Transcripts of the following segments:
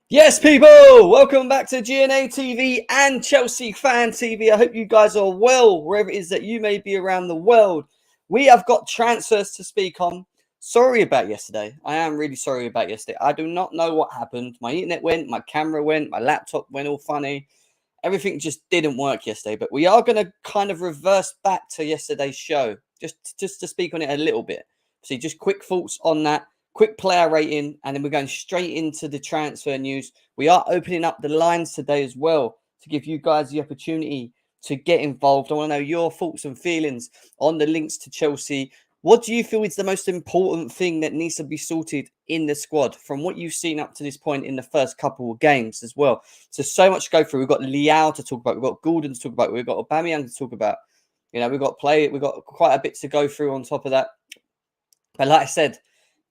Yes, people, welcome back to GNA TV and Chelsea Fan TV. I hope you guys are well, wherever it is that you may be around the world. We have got transfers to speak on. Sorry about yesterday. I am really sorry about yesterday. I do not know what happened. My internet went, my camera went, my laptop went all funny. Everything just didn't work yesterday, but we are going to kind of reverse back to yesterday's show, just to speak on it a little bit. See, just quick thoughts on that. Quick player rating, and then we're going straight into the transfer news. We are opening up the lines today as well to give you guys the opportunity to get involved. I want to know your thoughts and feelings on the links to Chelsea. What do you feel is the most important thing that needs to be sorted in the squad from what you've seen up to this point in the first couple of games as well? So much to go through. We've got Leao to talk about. We've got Gordon to talk about. We've got Aubameyang to talk about. You know, we've got quite a bit to go through on top of that. But like I said,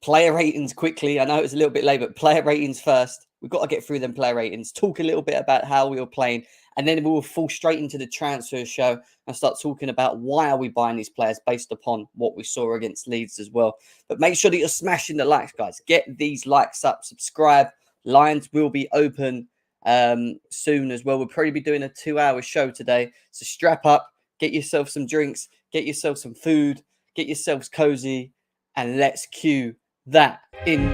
player ratings quickly. I know it's a little bit late, but player ratings first. We've got to get through them player ratings, talk a little bit about how we were playing, and then we will fall straight into the transfer show and start talking about why are we buying these players based upon what we saw against Leeds as well. But make sure that you're smashing the likes, guys. Get these likes up, subscribe. Lines will be open soon as well. We'll probably be doing a 2-hour show today. So strap up, get yourself some drinks, get yourself some food, get yourselves cozy, and let's cue that in.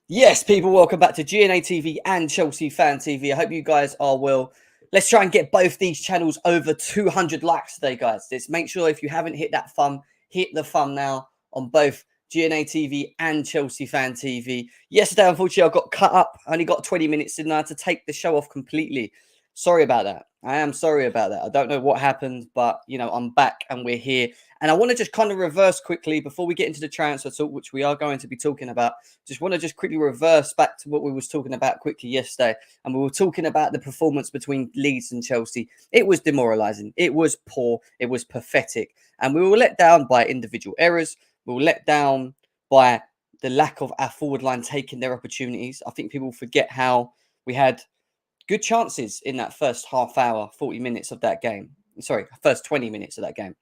Yes, people, welcome back to GNA TV and Chelsea Fan TV. I hope you guys are well. Let's try and get both these channels over 200 likes today, guys. Let's make sure if you haven't hit that thumb, hit the thumb now on both GNA TV and Chelsea Fan TV. Yesterday, unfortunately, I got cut up. I only got 20 minutes, didn't I, to take the show off completely. Sorry about that. I am sorry about that. I don't know what happened, but, you know, I'm back and we're here. And I want to just kind of reverse quickly before we get into the transfer talk, which we are going to be talking about. Just want to just quickly reverse back to what we was talking about quickly yesterday. And we were talking about the performance between Leeds and Chelsea. It was demoralising. It was poor. It was pathetic. And we were let down by individual errors. We were let down by the lack of our forward line taking their opportunities. I think people forget how we had good chances in that first half hour, 40 minutes of that game. Sorry, first 20 minutes of that game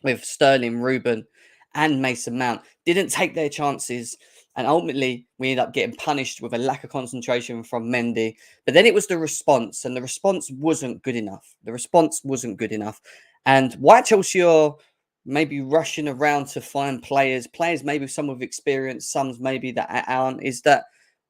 with Sterling, Ruben and Mason Mount. Didn't take their chances. And ultimately, we ended up getting punished with a lack of concentration from Mendy. But then it was the response. And the response wasn't good enough. And why Chelsea are maybe rushing around to find players maybe some with experience, some maybe that aren't, is that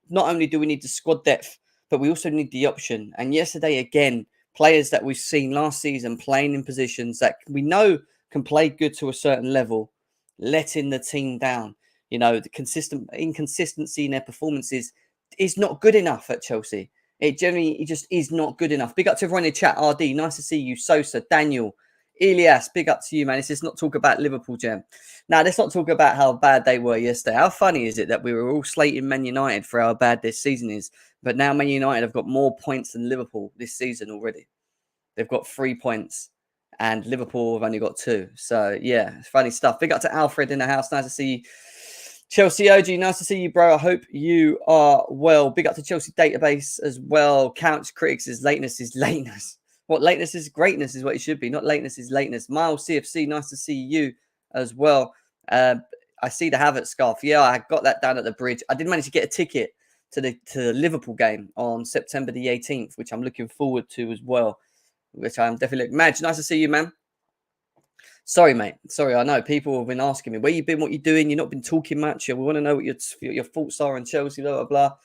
not only do we need the squad depth, but we also need the option. And yesterday, again, players that we've seen last season playing in positions that we know can play good to a certain level, letting the team down. You know, the inconsistency in their performances is not good enough at Chelsea. It just is not good enough. Big up to everyone in the chat. RD, nice to see you. Sosa, Daniel, Elias, big up to you, man. Let's not talk about Liverpool, Gem. Now, let's not talk about how bad they were yesterday. How funny is it that we were all slating Man United for how bad this season is, but now Man United have got more points than Liverpool this season already. They've got 3 points. And Liverpool have only got 2. So, yeah, it's funny stuff. Big up to Alfred in the house. Nice to see you. Chelsea OG, nice to see you, bro. I hope you are well. Big up to Chelsea Database as well. Counts critics is lateness is lateness. What lateness is greatness is what it should be. Not lateness is lateness. Miles CFC, nice to see you as well. I see the Havertz scarf. Yeah, I got that down at the bridge. I did manage to get a ticket to the Liverpool game on September the 18th, which I'm looking forward to as well. Which I'm definitely... Madge, nice to see you, man. Sorry, mate. Sorry, I know people have been asking me, where you been, what you doing? You've not been talking much. We want to know what your thoughts are on Chelsea, blah, blah, blah.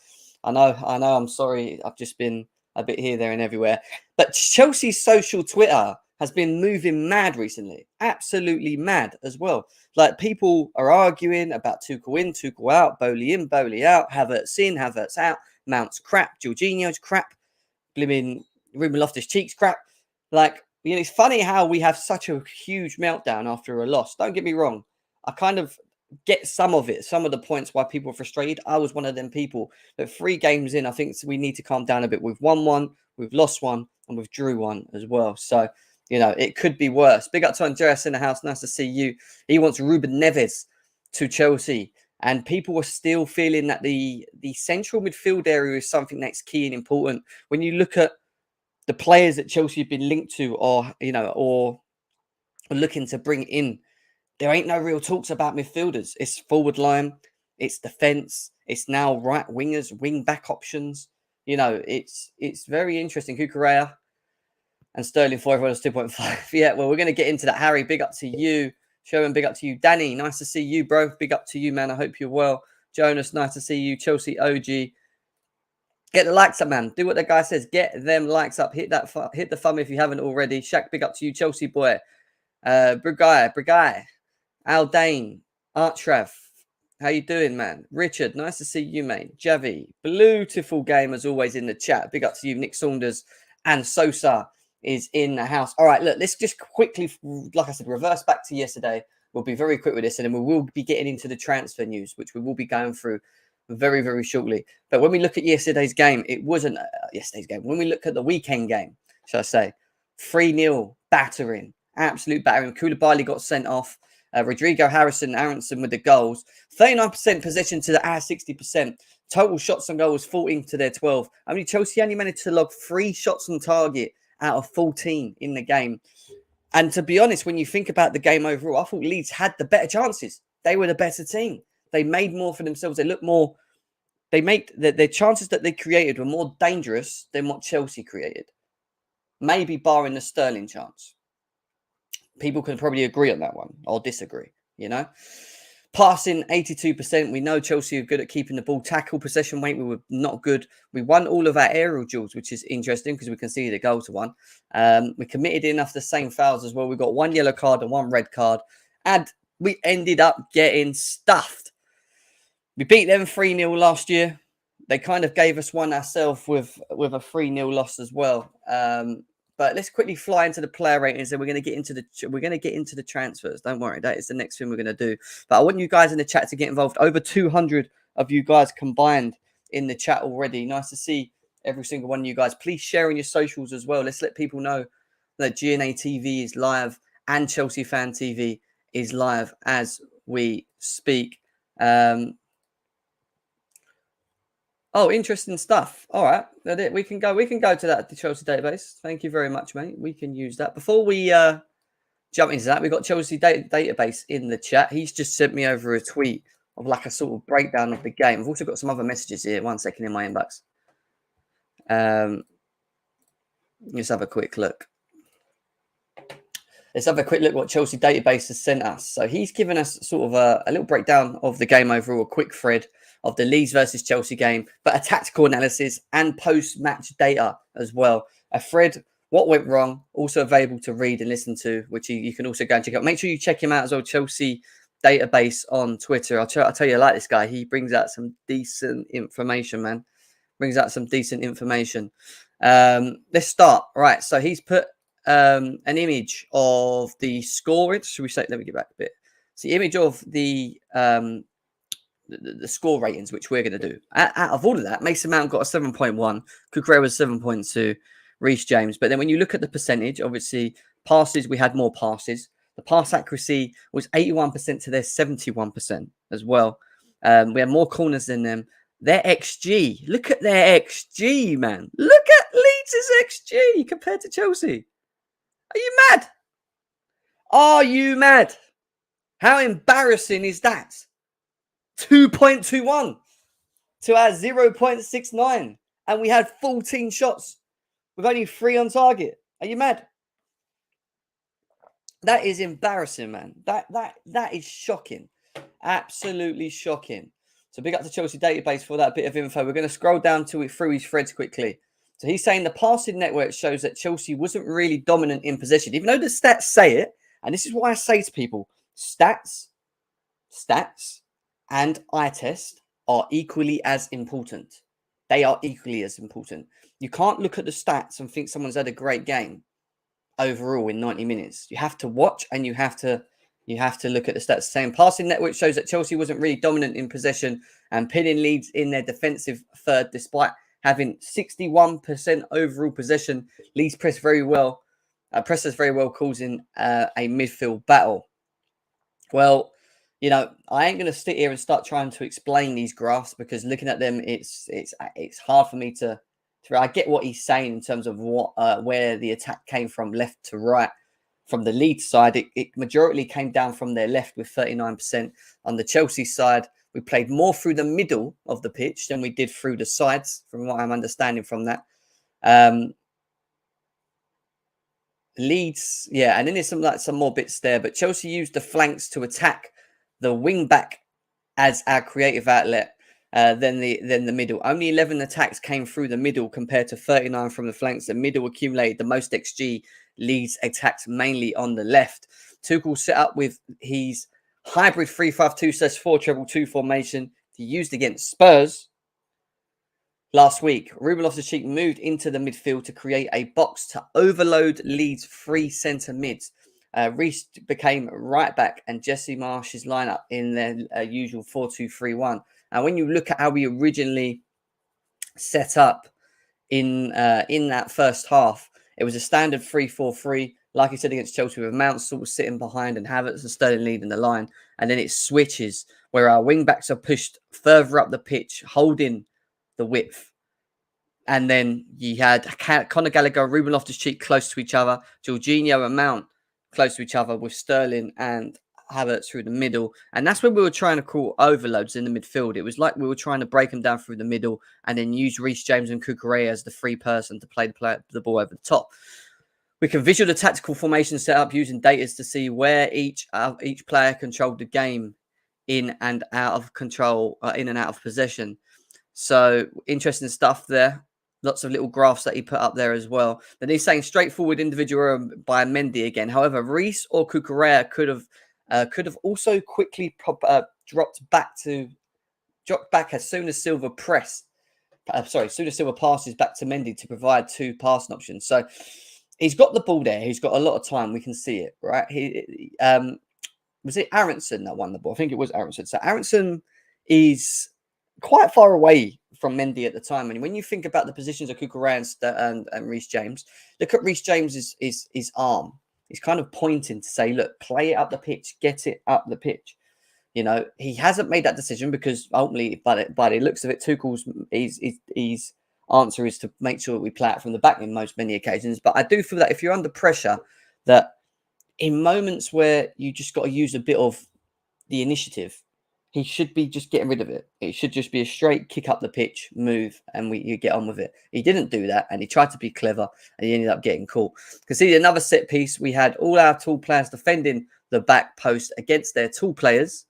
I know. I'm sorry. I've just been a bit here, there and everywhere. But Chelsea's social Twitter has been moving mad recently. Absolutely mad as well. Like, people are arguing about Tuchel in, Tuchel out, Bowley in, Bowley out, Havertz in, Havertz out, Mount's crap, Jorginho's crap, Ruben Loftus-Cheek's crap. Like, you know, it's funny how we have such a huge meltdown after a loss. Don't get me wrong. I kind of get some of it, some of the points why people are frustrated. I was one of them people. But 3 games in, I think we need to calm down a bit. We've won 1, we've lost 1, and we've drew 1 as well. So, you know, it could be worse. Big up to Andreas in the house. Nice to see you. He wants Ruben Neves to Chelsea. And people are still feeling that the central midfield area is something that's key and important. When you look at the players that Chelsea have been linked to or looking to bring in, there ain't no real talks about midfielders. It's forward line, it's defence, it's now right wingers, wing back options. It's very interesting. Kukurea and Sterling for everyone is 2.5. Yeah, well, we're going to get into that. Harry, big up to you. Sherman, big up to you. Danny, nice to see you, bro. Big up to you, man. I hope you're well. Jonas, nice to see you. Chelsea OG. Get the likes up, man. Do what the guy says. Get them likes up. Hit the thumb if you haven't already. Shaq, big up to you. Chelsea boy. Brigai. Aldane. Artrav. How you doing, man? Richard, nice to see you, mate. Javi. Beautiful game as always in the chat. Big up to you. Nick Saunders and Sosa is in the house. All right, look, let's just quickly, like I said, reverse back to yesterday. We'll be very quick with this, and then we will be getting into the transfer news, which we will be going through very, very shortly. But when we look at yesterday's game, it wasn't yesterday's game. When we look at the weekend game, shall I say, 3-0 battering, absolute battering. Koulibaly got sent off. Rodrigo, Harrison, Aronson with the goals. 39% possession to the 60%. Total shots on goal was 14 to their 12. Chelsea only managed to log 3 shots on target out of 14 in the game. And to be honest, when you think about the game overall, I thought Leeds had the better chances. They were the better team. They made more for themselves. They looked more. They made the chances that they created were more dangerous than what Chelsea created. Maybe barring the Sterling chance. People can probably agree on that one or disagree, Passing 82%. We know Chelsea are good at keeping the ball. Tackle possession weight, we were not good. We won all of our aerial duels, which is interesting because we conceded a goal to one. We committed enough the same fouls as well. We got 1 yellow card and 1 red card. And we ended up getting stuffed. We beat them 3-0 last year. They kind of gave us one ourselves with a 3-0 loss as well. But let's quickly fly into the player ratings, and we're going to get into the transfers. Don't worry, that is the next thing we're going to do. But I want you guys in the chat to get involved. Over 200 of you guys combined in the chat already. Nice to see every single one of you guys. Please share on your socials as well. Let's let people know that GNA TV is live and Chelsea Fan TV is live as we speak. Oh, interesting stuff. All right. We can go to that Chelsea database. Thank you very much, mate. We can use that. Before we jump into that, we've got Chelsea database in the chat. He's just sent me over a tweet of like a sort of breakdown of the game. I've also got some other messages here. 1 second in my inbox. Let's have a quick look. Let's have a quick look what Chelsea database has sent us. So he's given us sort of a little breakdown of the game overall, a quick thread of the Leeds versus Chelsea game, but a tactical analysis and post-match data as well. A thread, what went wrong, also available to read and listen to, which you can also go and check out. Make sure you check him out as well, Chelsea database on Twitter. I'll tell you, I like this guy. He brings out some decent information, man. Brings out some decent information. Let's start. Right, so he's put an image of the scoring. Should we say? Let me get back a bit. It's the image of the score ratings, which we're going to do. Out of all of that, Mason Mount got a 7.1, Kukurea was 7.2, Reece James. But then when you look at the percentage, obviously passes, we had more passes. The pass accuracy was 81% to their 71% as well. We had more corners than them. Their XG, look at their XG, man. Look at Leeds' XG compared to Chelsea. Are you mad? Are you mad? How embarrassing is that? 2.21 to our 0.69. And we had 14 shots with only 3 on target. Are you mad? That is embarrassing, man. That is shocking. Absolutely shocking. So big up to Chelsea database for that bit of info. We're going to scroll down through his threads quickly. So he's saying the passing network shows that Chelsea wasn't really dominant in possession, even though the stats say it. And this is why I say to people, stats, and eye test are equally as important. They are equally as important. You can't look at the stats and think someone's had a great game overall in 90 minutes. You have to watch and you have to look at the stats. Saying passing network shows that Chelsea wasn't really dominant in possession and pinning Leeds in their defensive third, despite having 61% overall possession. Leeds press very well, causing a midfield battle. Well, I ain't going to sit here and start trying to explain these graphs because looking at them, it's hard for me to I get what he's saying in terms of where the attack came from, left to right. From the Leeds side, it majority came down from their left with 39%. On the Chelsea side, we played more through the middle of the pitch than we did through the sides, from what I'm understanding from that. Leeds, yeah, and then there's some more bits there, but Chelsea used the flanks to attack the wing back as our creative outlet. Then the middle. Only 11 attacks came through the middle compared to 39 from the flanks. The middle accumulated the most XG. Leeds attacked mainly on the left. Tuchel set up with his hybrid 3-5-2/4-2-2 formation he used against Spurs last week. Ruben Loftus-Cheek moved into the midfield to create a box to overload Leeds' 3 centre mids. Reece became right back, and Jesse Marsh's lineup in their usual 4-2-3-1. And when you look at how we originally set up in that first half, it was a standard 3-4-3, like I said, against Chelsea, with Mount sort of sitting behind and Havertz and Sterling leading the line. And then it switches where our wing backs are pushed further up the pitch, holding the width. And then you had Conor Gallagher, Ruben Loftus-Cheek close to each other, Jorginho and Mount close to each other, with Sterling and Havertz through the middle. And that's when we were trying to call overloads in the midfield. It was like we were trying to break them down through the middle and then use Reece James and Cucurella as the free person to play the ball over the top. We can visual the tactical formation set up using data to see where each player controlled the game in and out of control, in and out of possession. So interesting stuff there. Lots of little graphs that he put up there as well. Then he's saying straightforward individual by Mendy again. However, Reece or Cucurella could have also quickly dropped back as soon as Silva pressed. As soon as Silva passes back to Mendy to provide 2 passing options. So he's got the ball there. He's got a lot of time. We can see it, right? Was it Aronson that won the ball? I think it was Aronson. So Aronson is quite far away from Mendy at the time. And when you think about the positions of Cucurella and Reece James, look at Reece James' his arm. He's kind of pointing to say, look, play it up the pitch, get it up the pitch. You know, he hasn't made that decision because ultimately, by the looks of it, Tuchel's his answer is to make sure that we play it from the back in many occasions. But I do feel that if you're under pressure, that in moments where you just got to use a bit of the initiative, he should be just getting rid of it. It should just be a straight kick up the pitch, move, and you get on with it. He didn't do that, and he tried to be clever, and he ended up getting caught. Because see, another set piece, we had all our tall players defending the back post against their tall players.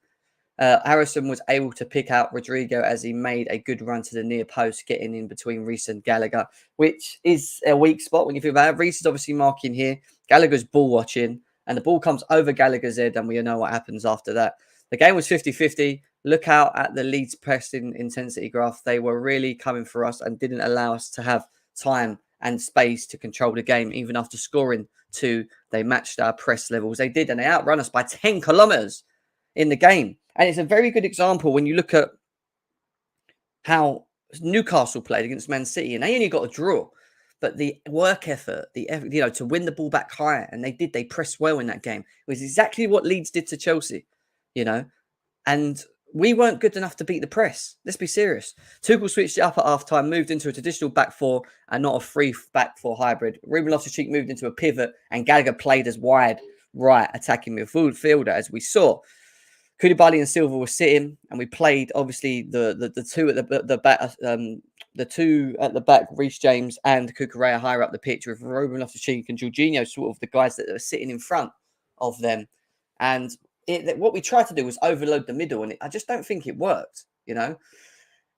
Harrison was able to pick out Rodrigo as he made a good run to the near post, getting in between Reece and Gallagher, which is a weak spot when you think about it. Reece is obviously marking here. Gallagher's ball watching, and the ball comes over Gallagher's head, and we know what happens after that. The game was 50-50. Look out at the Leeds pressing intensity graph. They were really coming for us and didn't allow us to have time and space to control the game. Even after scoring 2, they matched our press levels. They did, and they outrun us by 10 kilometres in the game. And it's a very good example when you look at how Newcastle played against Man City, and they only got a draw. But the work effort, to win the ball back higher, and they pressed well in that game. It was exactly what Leeds did to Chelsea. And we weren't good enough to beat the press. Let's be serious. Tuchel switched it up at half-time, moved into a traditional back 4 and not a free back 4 hybrid. Ruben Loftus-Cheek moved into a pivot, and Gallagher played as wide right attacking midfielder, as we saw. Koulibaly and Silva were sitting, and we played obviously the 2 at the back, the 2 at the back, Reece James and Cucurella higher up the pitch, with Ruben Loftus-Cheek and Jorginho sort of the guys that are sitting in front of them. And what we tried to do was overload the middle, and I just don't think it worked,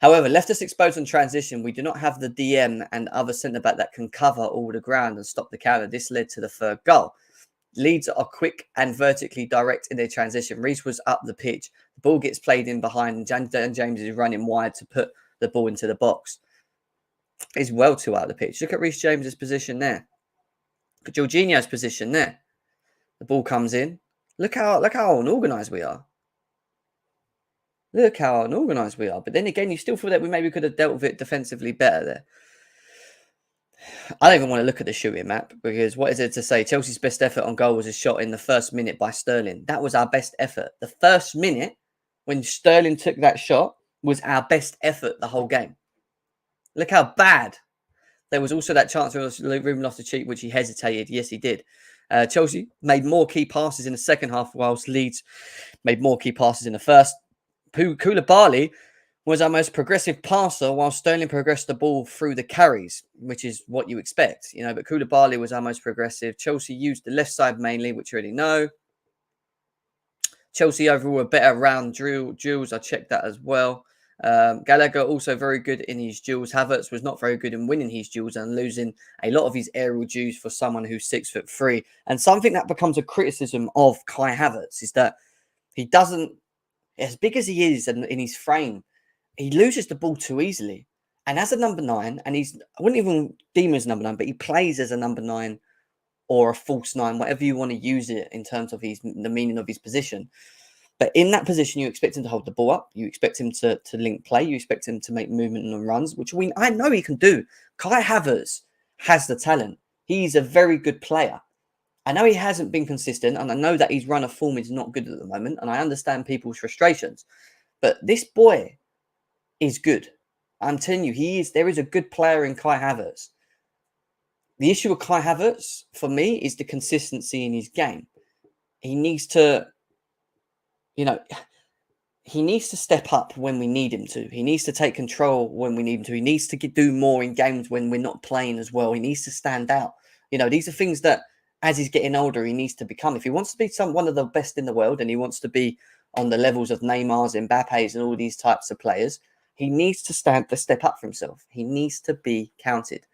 However, left us exposed on transition. We do not have the DM and other centre-back that can cover all the ground and stop the counter. This led to the 3rd goal. Leeds are quick and vertically direct in their transition. Reece was up the pitch. The ball gets played in behind, and James is running wide to put the ball into the box. He's well too out of the pitch. Look at Reece James's position there. Look at Jorginho's position there. The ball comes in. Look how unorganised we are. Look how unorganised we are. But then again, you still feel that we maybe could have dealt with it defensively better there. I don't even want to look at the shooting map, because what is it to say? Chelsea's best effort on goal was a shot in the first minute by Sterling. That was our best effort. The first minute when Sterling took that shot was our best effort the whole game. Look how bad There was also that chance where Ruben Loftus-Cheek, which he hesitated. Yes, he did. Chelsea made more key passes in the second half, whilst Leeds made more key passes in the first. Koulibaly was our most progressive passer, while Sterling progressed the ball through the carries, which is what you expect, But Koulibaly was our most progressive. Chelsea used the left side mainly, which you already know. Chelsea overall were better round duels. I checked that as well. Gallagher also very good in his duels. Havertz was not very good in winning his duels and losing a lot of his aerial duels for someone who's 6'3". And something that becomes a criticism of Kai Havertz is that he doesn't, as big as he is in his frame, he loses the ball too easily. And as a number 9, and I wouldn't even deem him as number 9, but he plays as a number 9 or a false 9, whatever you want to use it in terms of the meaning of his position. But in that position, you expect him to hold the ball up. You expect him to link play. You expect him to make movement and runs, which I know he can do. Kai Havertz has the talent. He's a very good player. I know he hasn't been consistent, and I know that his run of form is not good at the moment, and I understand people's frustrations. But this boy is good. I'm telling you, there is a good player in Kai Havertz. The issue with Kai Havertz, for me, is the consistency in his game. He needs to... he needs to step up when we need him to. He needs to take control when we need him to. He needs to do more in games when we're not playing as well. He needs to stand out. These are things that, as he's getting older, he needs to become. If he wants to be one of the best in the world and he wants to be on the levels of Neymar's, Mbappe's and all these types of players, he needs to step up for himself. He needs to be counted.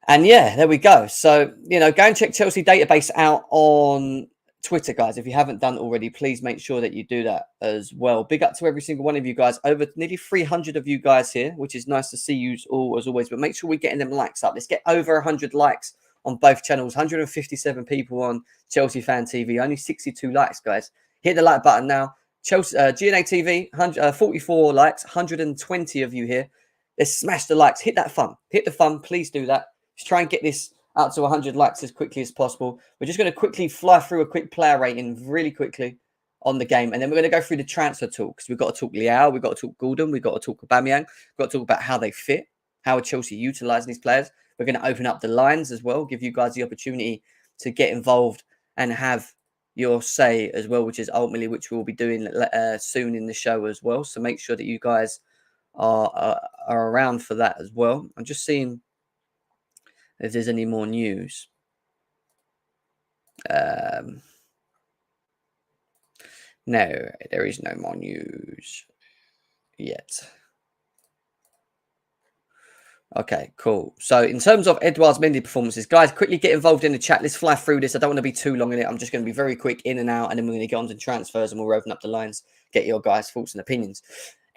And yeah, there we go. So, go and check Chelsea database out on Twitter, guys. If you haven't done already, please make sure that you do that as well. Big up to every single one of you guys. Over nearly 300 of you guys here, which is nice to see you all as always. But make sure we're getting them likes up. Let's get over 100 likes on both channels. 157 people on Chelsea Fan TV. Only 62 likes, guys. Hit the like button now. Chelsea GNA TV, 44 likes. 120 of you here. Let's smash the likes. Hit that fun. Hit the fun. Please do that. Let's try and get this out to 100 likes as quickly as possible. We're just going to quickly fly through a quick player rating really quickly on the game. And then we're going to go through the transfer talk, because we've got to talk Leao, we've got to talk Gordon, we've got to talk Aubameyang, we've got to talk about how they fit, how are Chelsea utilising these players. We're going to open up the lines as well, give you guys the opportunity to get involved and have your say as well, which is ultimately which we'll be doing soon in the show as well. So make sure that you guys are around for that as well. I'm just seeing if there's any more news. No, there is no more news yet. Okay, cool. So in terms of Edouard's Mendy performances, guys, quickly get involved in the chat. Let's fly through this. I don't want to be too long in it. I'm just going to be very quick in and out, and then we're going to get on to transfers and we'll open up the lines, get your guys' thoughts and opinions.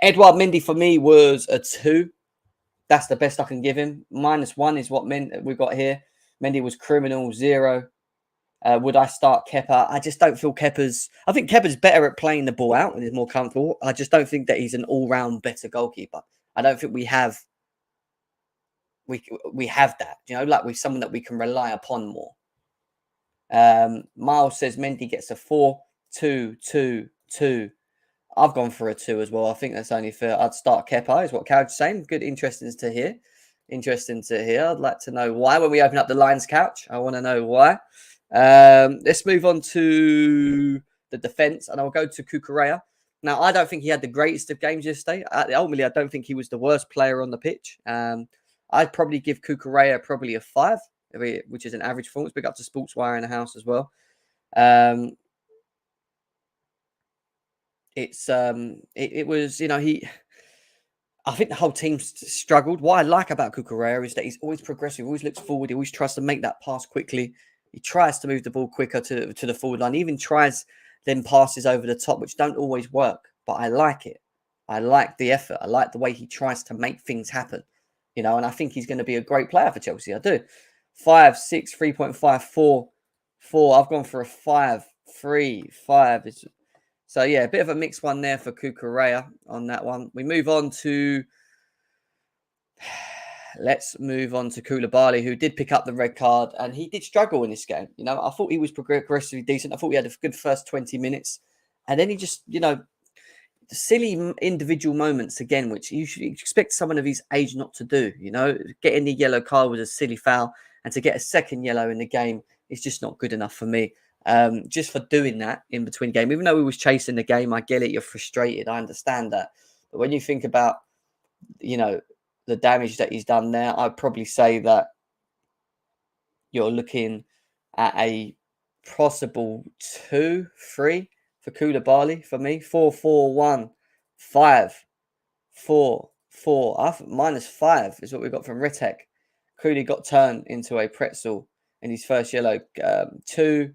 Edouard Mendy for me was a 2. That's the best I can give him. -1 is what we've got here. Mendy was criminal, 0. Would I start Kepa? I just don't feel Kepa's... I think Kepa's better at playing the ball out and is more comfortable. I just don't think that he's an all-round better goalkeeper. I don't think we have that, like with someone that we can rely upon more. Miles says Mendy gets a 4, 2, 2, 2. I've gone for a 2 as well. I think that's only fair. I'd start Kepa, is what Couch saying. Good, interesting to hear. I'd like to know why when we open up the lines, Couch. I want to know why. Let's move on to the defence, and I'll go to Cucurella. Now, I don't think he had the greatest of games yesterday. Ultimately, I don't think he was the worst player on the pitch. I'd probably give Cucurella probably a 5, which is an average performance. Big up to Sportswire in the house as well. It was, I think the whole team struggled. What I like about Cucurella is that he's always progressive, always looks forward, he always tries to make that pass quickly. He tries to move the ball quicker to the forward line. He even tries them passes over the top, which don't always work. But I like it. I like the effort. I like the way he tries to make things happen. And I think he's going to be a great player for Chelsea. I do. 5, 6, 3.5, 4, 4. I've gone for a 5, 3, 5. So, yeah, a bit of a mixed one there for Cucurella on that one. We move on to... Let's move on to Koulibaly, who did pick up the red card, and he did struggle in this game. I thought he was progressively decent. I thought he had a good first 20 minutes. And then he just, the silly individual moments again, which you should expect someone of his age not to do. You know, getting the yellow card was a silly foul, and to get a second yellow in the game is just not good enough for me. Just for doing that in between game, even though we was chasing the game, I get it. You're frustrated. I understand that, but when you think about, you know, the damage that he's done there, I'd probably say that you're looking at a possible 2-3 for Koulibaly for me. 4-4-1, 5-4-4. I think -5 is what we got from Ritek. Koulibaly got turned into a pretzel in his first yellow. 2.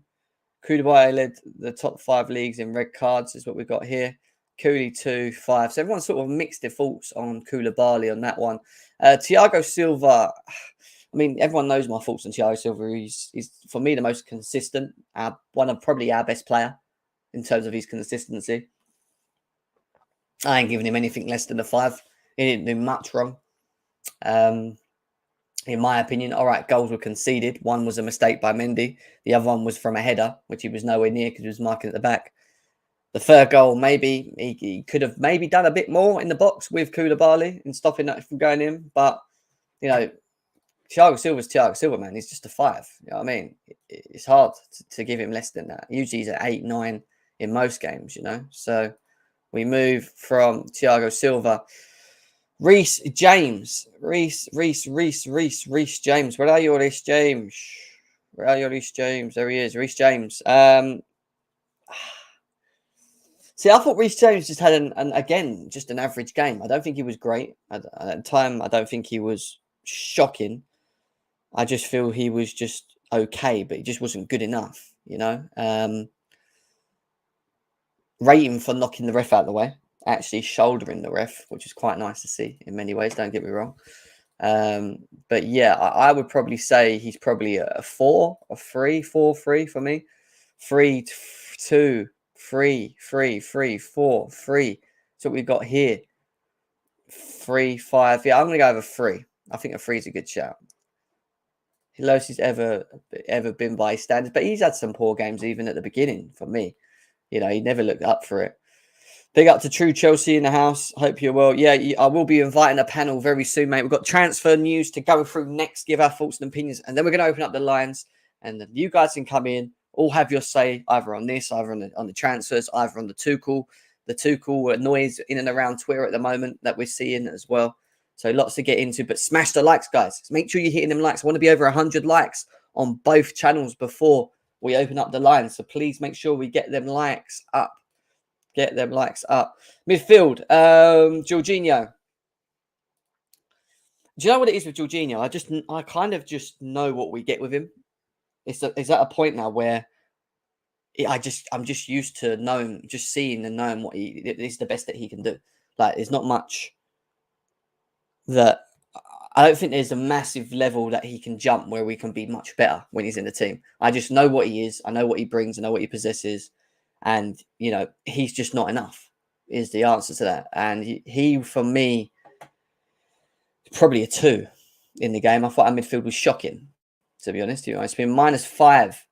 Koulibaly led the top 5 leagues in red cards, is what we've got here. Koulibaly 2, 5. So everyone sort of mixed their thoughts on Koulibaly on that one. Thiago Silva, I mean, everyone knows my thoughts on Thiago Silva. He's for me the most consistent, one of probably our best player in terms of his consistency. I ain't giving him anything less than a 5. He didn't do much wrong. In my opinion, all right, goals were conceded. One was a mistake by Mendy. The other one was from a header, which he was nowhere near because he was marking at the back. The third goal, maybe he could have maybe done a bit more in the box with Koulibaly and stopping that from going in. But, you know, Thiago Silva's Thiago Silva, man. He's just a 5. You know what I mean? It's hard to give him less than that. Usually he's at 8, 9 in most games, you know. So we move from Thiago Silva. Reece James. Reece James. Where are you, Reece James? Where are you, Reece James? There he is, Reece James. See, I thought Reece James just had an average game. I don't think he was great at the time. I don't think he was shocking. I just feel he was just okay, but he just wasn't good enough, you know. Rate him for knocking the ref out of the way, actually shouldering the ref, which is quite nice to see in many ways, don't get me wrong. But yeah, I would probably say he's probably a 4, a 3, 4-3 for me. 3, 2, 3, 3, 3, 4, 3. So we've got here. 3, 5. Yeah, I'm going to go over 3. I think a 3 is a good shout. He lowest he's ever been by his standards, but he's had some poor games even at the beginning for me. You know, he never looked up for it. Big up to True Chelsea in the house. Hope you're well. Yeah, I will be inviting a panel very soon, mate. We've got transfer news to go through next, give our thoughts and opinions, and then we're going to open up the lines, and then you guys can come in, all have your say, either on this, either on the transfers, either on the Tuchel noise in and around Twitter at the moment that we're seeing as well. So lots to get into, but smash the likes, guys. Make sure you're hitting them likes. I want to be over 100 likes on both channels before we open up the lines. So please make sure we get them likes up. Get them likes up. Midfield, Jorginho. Do you know what it is with Jorginho? I kind of just know what we get with him. Is at a point now where I'm just used to knowing, just seeing and knowing what he is the best that he can do. Like, there's not much that I don't think there's a massive level that he can jump where we can be much better when he's in the team. I just know what he is. I know what he brings. I know what he possesses. And, you know, he's just not enough is the answer to that. And he for me, probably a 2 in the game. I thought our midfield was shocking, to be honest. It's been -5,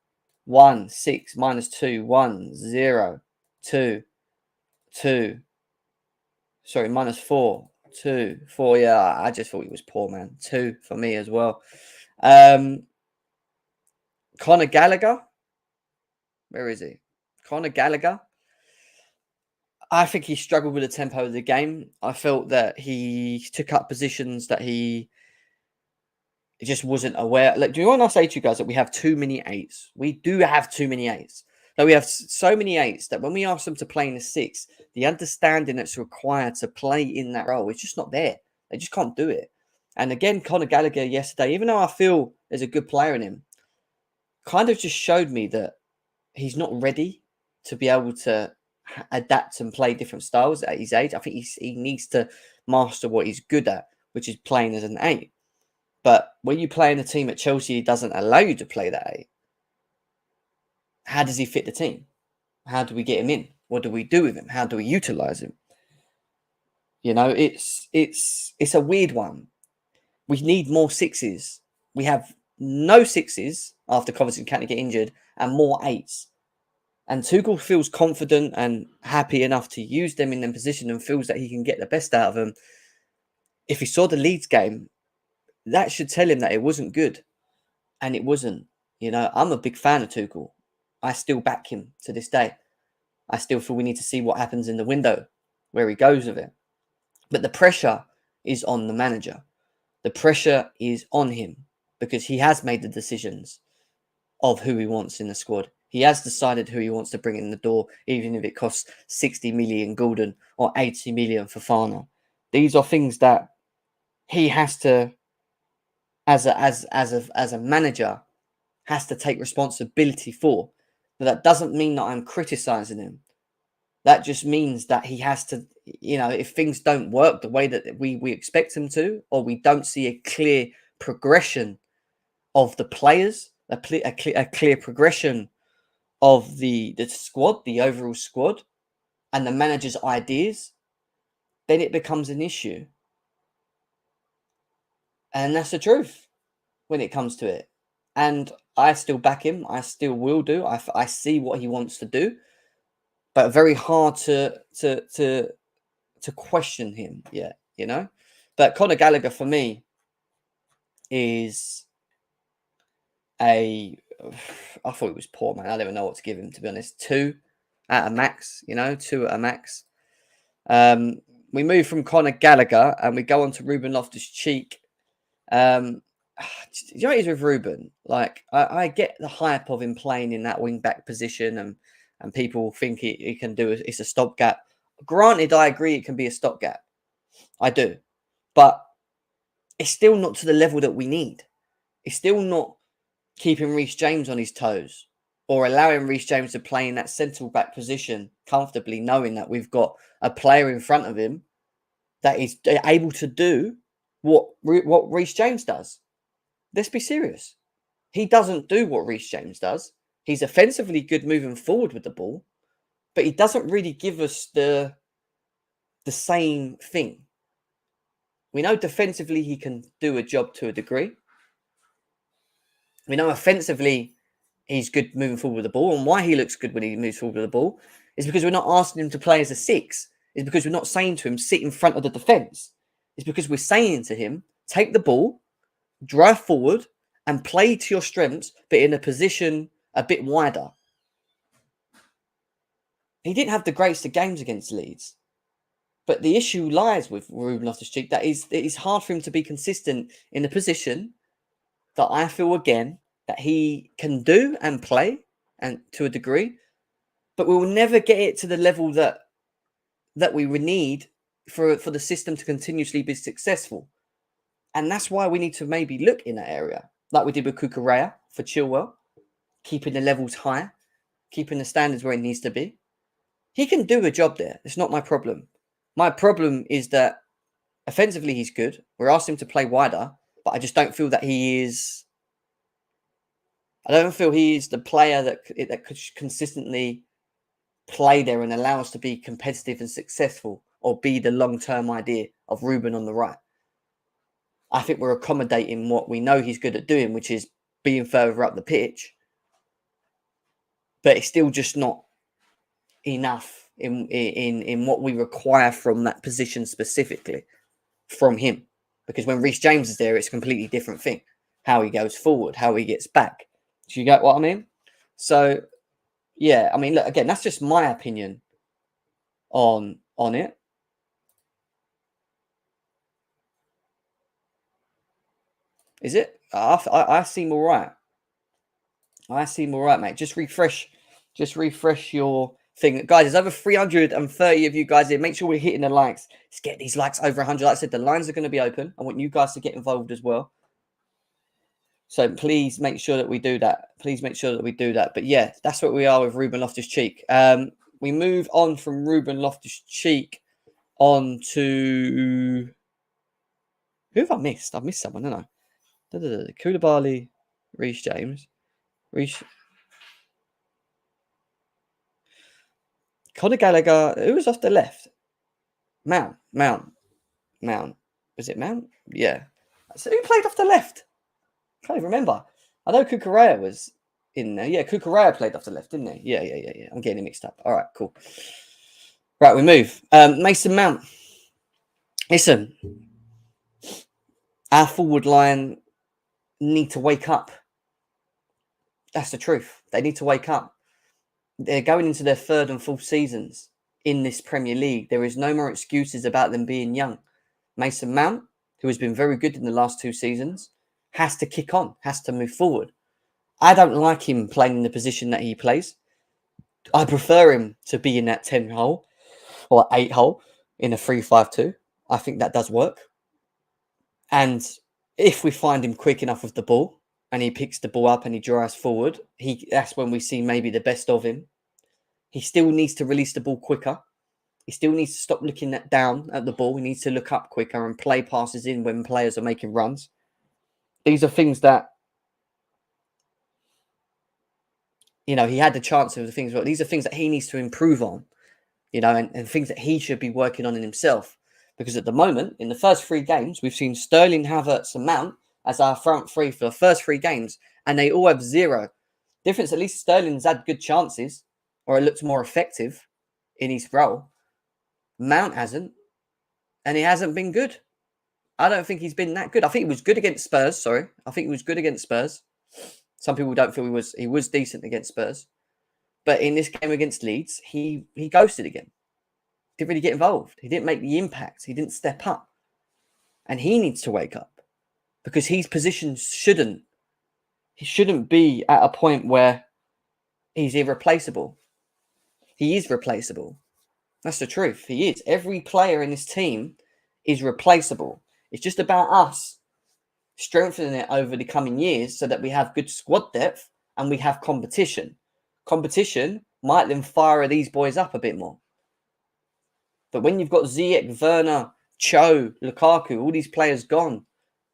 1, 6, -2, 1, 0, 2, 2. Sorry, -4, 2, 4. Yeah, I just thought he was poor, man. 2 for me as well. Conor Gallagher. Where is he? Conor Gallagher. I think he struggled with the tempo of the game. I felt that he took up positions that he just wasn't aware. Like, do you want to say to you guys that we have too many 8s? We do have too many 8s. Like, we have so many 8s that when we ask them to play in the 6, the understanding that's required to play in that role is just not there. They just can't do it. And again, Conor Gallagher yesterday, even though I feel there's a good player in him, kind of just showed me that he's not ready to be able to adapt and play different styles at his age. I think he needs to master what he's good at, which is playing as an 8. But when you play in a team at Chelsea, he doesn't allow you to play that 8. How does he fit the team? How do we get him in? What do we do with him? How do we utilize him? You know, it's a weird one. We need more 6s. We have no 6s after Covington can't get injured and more 8s. and Tuchel feels confident and happy enough to use them in their position and feels that he can get the best out of them. If he saw the Leeds game, that should tell him that it wasn't good. And it wasn't. You know, I'm a big fan of Tuchel. I still back him to this day. I still feel we need to see what happens in the window, where he goes with it. But the pressure is on the manager. The pressure is on him because he has made the decisions of who he wants in the squad. He has decided who he wants to bring in the door, even if it costs 60 million Gulden or 80 million for Fana. These are things that he has to, as a manager, has to take responsibility for. But that doesn't mean that I'm criticizing him. That just means that he has to, you know, if things don't work the way that we expect them to, or we don't see a clear progression of the players, a clear progression of the squad, the overall squad, and the manager's ideas, then it becomes an issue. And that's the truth when it comes to it. And I still back him. I still will do. I see what he wants to do, but very hard to question him. Yeah, you know. But Conor Gallagher for me is I thought he was poor, man. I don't even know what to give him, to be honest. 2 at a max, you know, 2 at a max. We move from Conor Gallagher and we go on to Ruben Loftus-Cheek. You know what it is with Ruben? Like, I get the hype of him playing in that wing-back position and people think he can do it. It's a stopgap. Granted, I agree it can be a stopgap. I do. But it's still not to the level that we need. It's still not keeping Reece James on his toes or allowing Reece James to play in that central back position comfortably, knowing that we've got a player in front of him that is able to do what Reece James does. Let's be serious. He doesn't do what Reece James does. He's offensively good moving forward with the ball, but he doesn't really give us the same thing. We know defensively he can do a job to a degree. We know offensively he's good moving forward with the ball, and why he looks good when he moves forward with the ball is because we're not asking him to play as a 6. It's because we're not saying to him, sit in front of the defence. It's because we're saying to him, take the ball, drive forward, and play to your strengths, but in a position a bit wider. He didn't have the greatest of games against Leeds. But the issue lies with Ruben Loftus-Cheek that it is hard for him to be consistent in a position that I feel, again, that he can do and play, and to a degree, but we will never get it to the level that we would need for the system to continuously be successful. And that's why we need to maybe look in that area, like we did with Cucurella for Chilwell, keeping the levels high, keeping the standards where it needs to be. He can do a job there. It's not my problem. My problem is that offensively he's good. We're asking him to play wider, but I just don't feel that he is. I don't feel he is the player that could consistently play there and allow us to be competitive and successful, or be the long-term idea of Ruben on the right. I think we're accommodating what we know he's good at doing, which is being further up the pitch. But it's still just not enough in what we require from that position specifically from him. Because when Reece James is there, it's a completely different thing. How he goes forward, how he gets back. Do you get what I mean? So, yeah, I mean, look, again, that's just my opinion on it. Is it? I seem all right. I seem all right, mate. Just refresh your thing. Guys, there's over 330 of you guys here. Make sure we're hitting the likes. Let's get these likes over 100. Like I said, the lines are going to be open. I want you guys to get involved as well. So please make sure that we do that. But yeah, that's what we are with Ruben Loftus-Cheek. We move on from Ruben Loftus-Cheek on to... Who have I missed? I've missed someone, haven't I? Koulibaly, Reece James. Conor Gallagher. Who was off the left? Mount. Was it Mount? Yeah. So who played off the left? I can't even remember. I know Cucurella was in there. Yeah, Cucurella played off the left, didn't he? Yeah. I'm getting it mixed up. All right, cool. Right, we move. Mason Mount. Listen, our forward line need to wake up. That's the truth. They need to wake up. They're going into their third and fourth seasons in this Premier League. There is no more excuses about them being young. Mason Mount, who has been very good in the last 2 seasons, has to kick on, has to move forward. I don't like him playing in the position that he plays. I prefer him to be in that 10 hole or 8 hole in a 3-5-2. I think that does work. And if we find him quick enough with the ball and he picks the ball up and he drives forward, that's when we see maybe the best of him. He still needs to release the ball quicker. He still needs to stop looking down at the ball. He needs to look up quicker and play passes in when players are making runs. These are things that, he had the chance of the things, but these are things that he needs to improve on, and things that he should be working on in himself. Because at the moment, in the first 3 games, we've seen Sterling, Havertz and Mount as our front 3 for the first 3 games, and they all have 0. Difference, at least Sterling's had good chances, or it looks more effective in his role. Mount hasn't, and he hasn't been good. I don't think he's been that good. I think he was good against Spurs, I think he was good against Spurs. Some people don't feel he was decent against Spurs. But in this game against Leeds, he ghosted again. Didn't really get involved. He didn't make the impact. He didn't step up. And he needs to wake up because his position shouldn't be at a point where he's irreplaceable. He is replaceable. That's the truth. He is. Every player in this team is replaceable. It's just about us strengthening it over the coming years so that we have good squad depth and we have competition. Competition might then fire these boys up a bit more. But when you've got Ziyech, Werner, Cho, Lukaku, all these players gone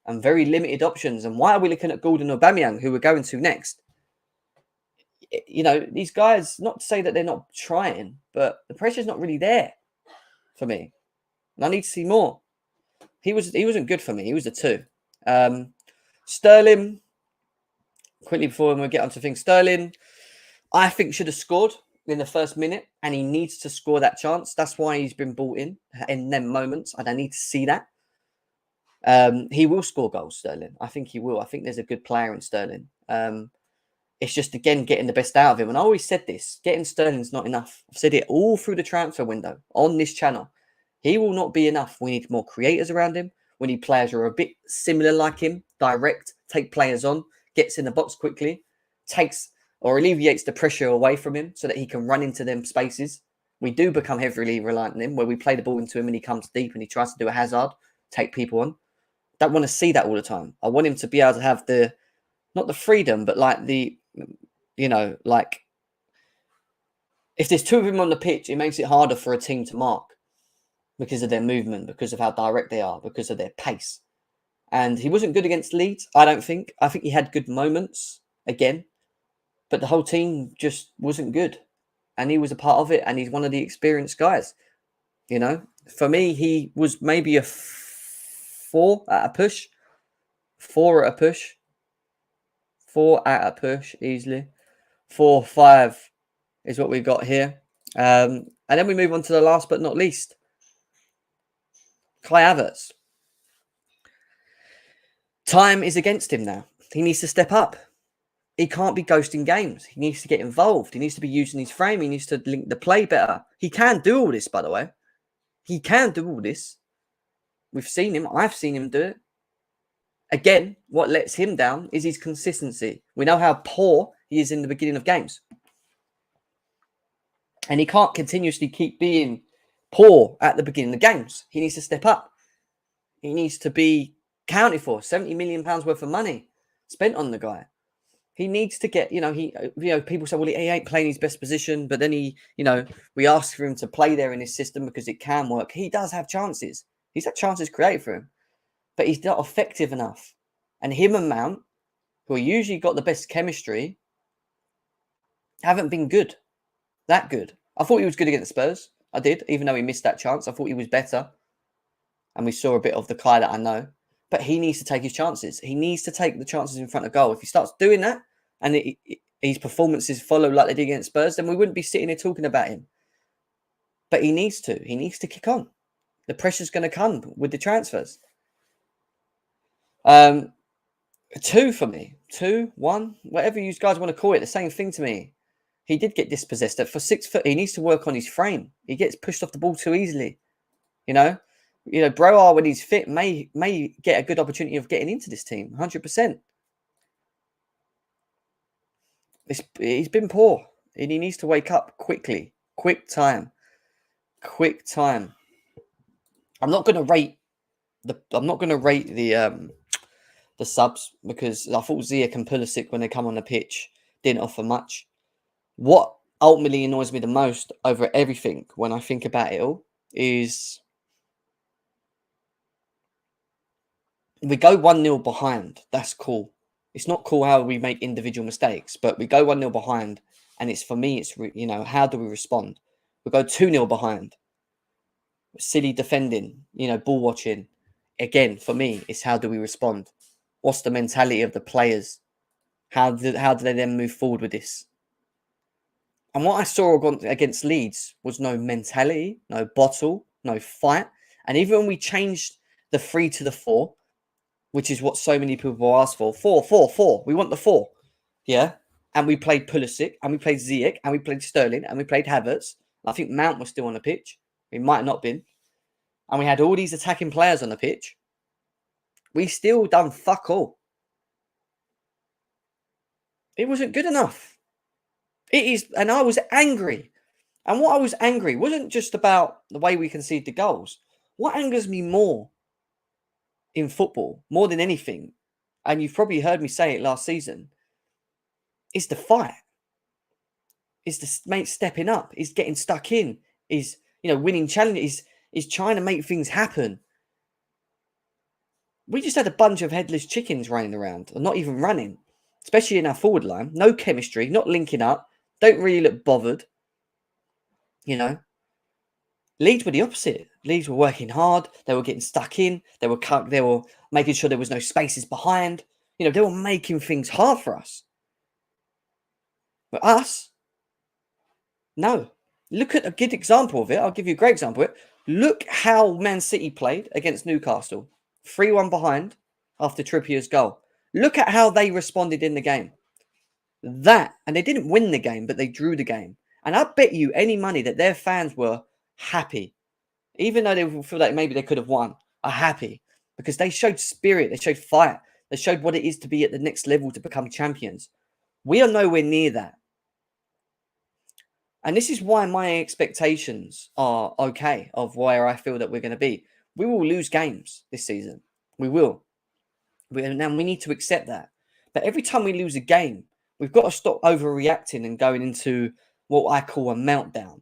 and very limited options, and why are we looking at Gordon or Aubameyang, who we're going to next? These guys, not to say that they're not trying, but the pressure's not really there for me. And I need to see more. He wasn't good for me. He was a 2. Sterling, quickly before we get onto things, Sterling, I think should have scored in the first minute, and he needs to score that chance. That's why he's been brought in them moments, and I need to see that. He will score goals, Sterling. I think he will. I think there's a good player in Sterling. It's just, again, getting the best out of him. And I always said this, getting Sterling's not enough. I've said it all through the transfer window on this channel. He will not be enough. We need more creators around him. We need players who are a bit similar like him, direct, take players on, gets in the box quickly, takes or alleviates the pressure away from him so that he can run into them spaces. We do become heavily reliant on him, where we play the ball into him and he comes deep and he tries to do a Hazard, take people on. Don't want to see that all the time. I want him to be able to have not the freedom, but like if there's 2 of them on the pitch, it makes it harder for a team to mark because of their movement, because of how direct they are, because of their pace. And he wasn't good against Leeds, I don't think. I think he had good moments again, but the whole team just wasn't good. And he was a part of it, and he's one of the experienced guys. For me, he was maybe a 4 at a push. 4 at a push. 4 at a push, easily. 4, 5 is what we've got here. And then we move on to the last but not least. Kai Havertz. Time is against him now. He needs to step up. He can't be ghosting games. He needs to get involved. He needs to be using his frame. He needs to link the play better. He can do all this, by the way. He can do all this. We've seen him. I've seen him do it. Again, what lets him down is his consistency. We know how poor he is in the beginning of games. And he can't continuously keep being poor at the beginning of games. He needs to step up. He needs to be counted for. £70 million worth of money spent on the guy. He needs to get, people say, well, he ain't playing his best position, but then we ask for him to play there in his system because it can work. He does have chances. He's had chances created for him, but he's not effective enough. And him and Mount, who usually got the best chemistry, haven't been good. That good. I thought he was good against Spurs. I did, even though he missed that chance. I thought he was better. And we saw a bit of the Kai that I know. But he needs to take his chances. He needs to take the chances in front of goal. If he starts doing that, and his performances follow like they did against Spurs, then we wouldn't be sitting here talking about him. But he needs to. He needs to kick on. The pressure's going to come with the transfers. 2 for me. 2, 1, whatever you guys want to call it. The same thing to me. He did get dispossessed. For 6 foot, he needs to work on his frame. He gets pushed off the ball too easily. You know, Broar, when he's fit, may get a good opportunity of getting into this team. 100%. He's been poor, and he needs to wake up quickly. Quick time. I'm not going to rate the subs, because I thought Ziyech and Pulisic, when they come on the pitch, didn't offer much. What ultimately annoys me the most over everything when I think about it all is we go 1-0 behind. That's cool. It's not cool how we make individual mistakes, but we go 1-0 behind, and it's, for me, it's, how do we respond? We go 2-0 behind. Silly defending, ball watching. Again, for me, it's how do we respond? What's the mentality of the players? How do they then move forward with this? And what I saw against Leeds was no mentality, no bottle, no fight. And even when we changed the 3 to the 4, which is what so many people ask for, 4. We want the 4. Yeah. And we played Pulisic, and we played Ziyech, and we played Sterling, and we played Havertz. I think Mount was still on the pitch. He might have not been. And we had all these attacking players on the pitch. We still done fuck all. It wasn't good enough. It is, and I was angry. And what I was angry wasn't just about the way we conceded the goals. What angers me more in football, more than anything, and you've probably heard me say it last season, is the fight. Is the mate stepping up, is getting stuck in, is winning challenges, is trying to make things happen. We just had a bunch of headless chickens running around, or not even running, especially in our forward line. No chemistry, not linking up, don't really look bothered. Leeds were the opposite. Leeds were working hard. They were getting stuck in. They were making sure there was no spaces behind. They were making things hard for us. But us, no. Look at a good example of it. I'll give you a great example of it. Look how Man City played against Newcastle. 3-1 behind after Trippier's goal. Look at how they responded in the game. And they didn't win the game, but they drew the game. And I bet you any money that their fans were happy. Even though they feel like maybe they could have won, are happy. Because they showed spirit, they showed fight, they showed what it is to be at the next level to become champions. We are nowhere near that. And this is why my expectations are okay of where I feel that we're going to be. We will lose games this season. We will. Now we need to accept that. But every time we lose a game, we've got to stop overreacting and going into what I call a meltdown.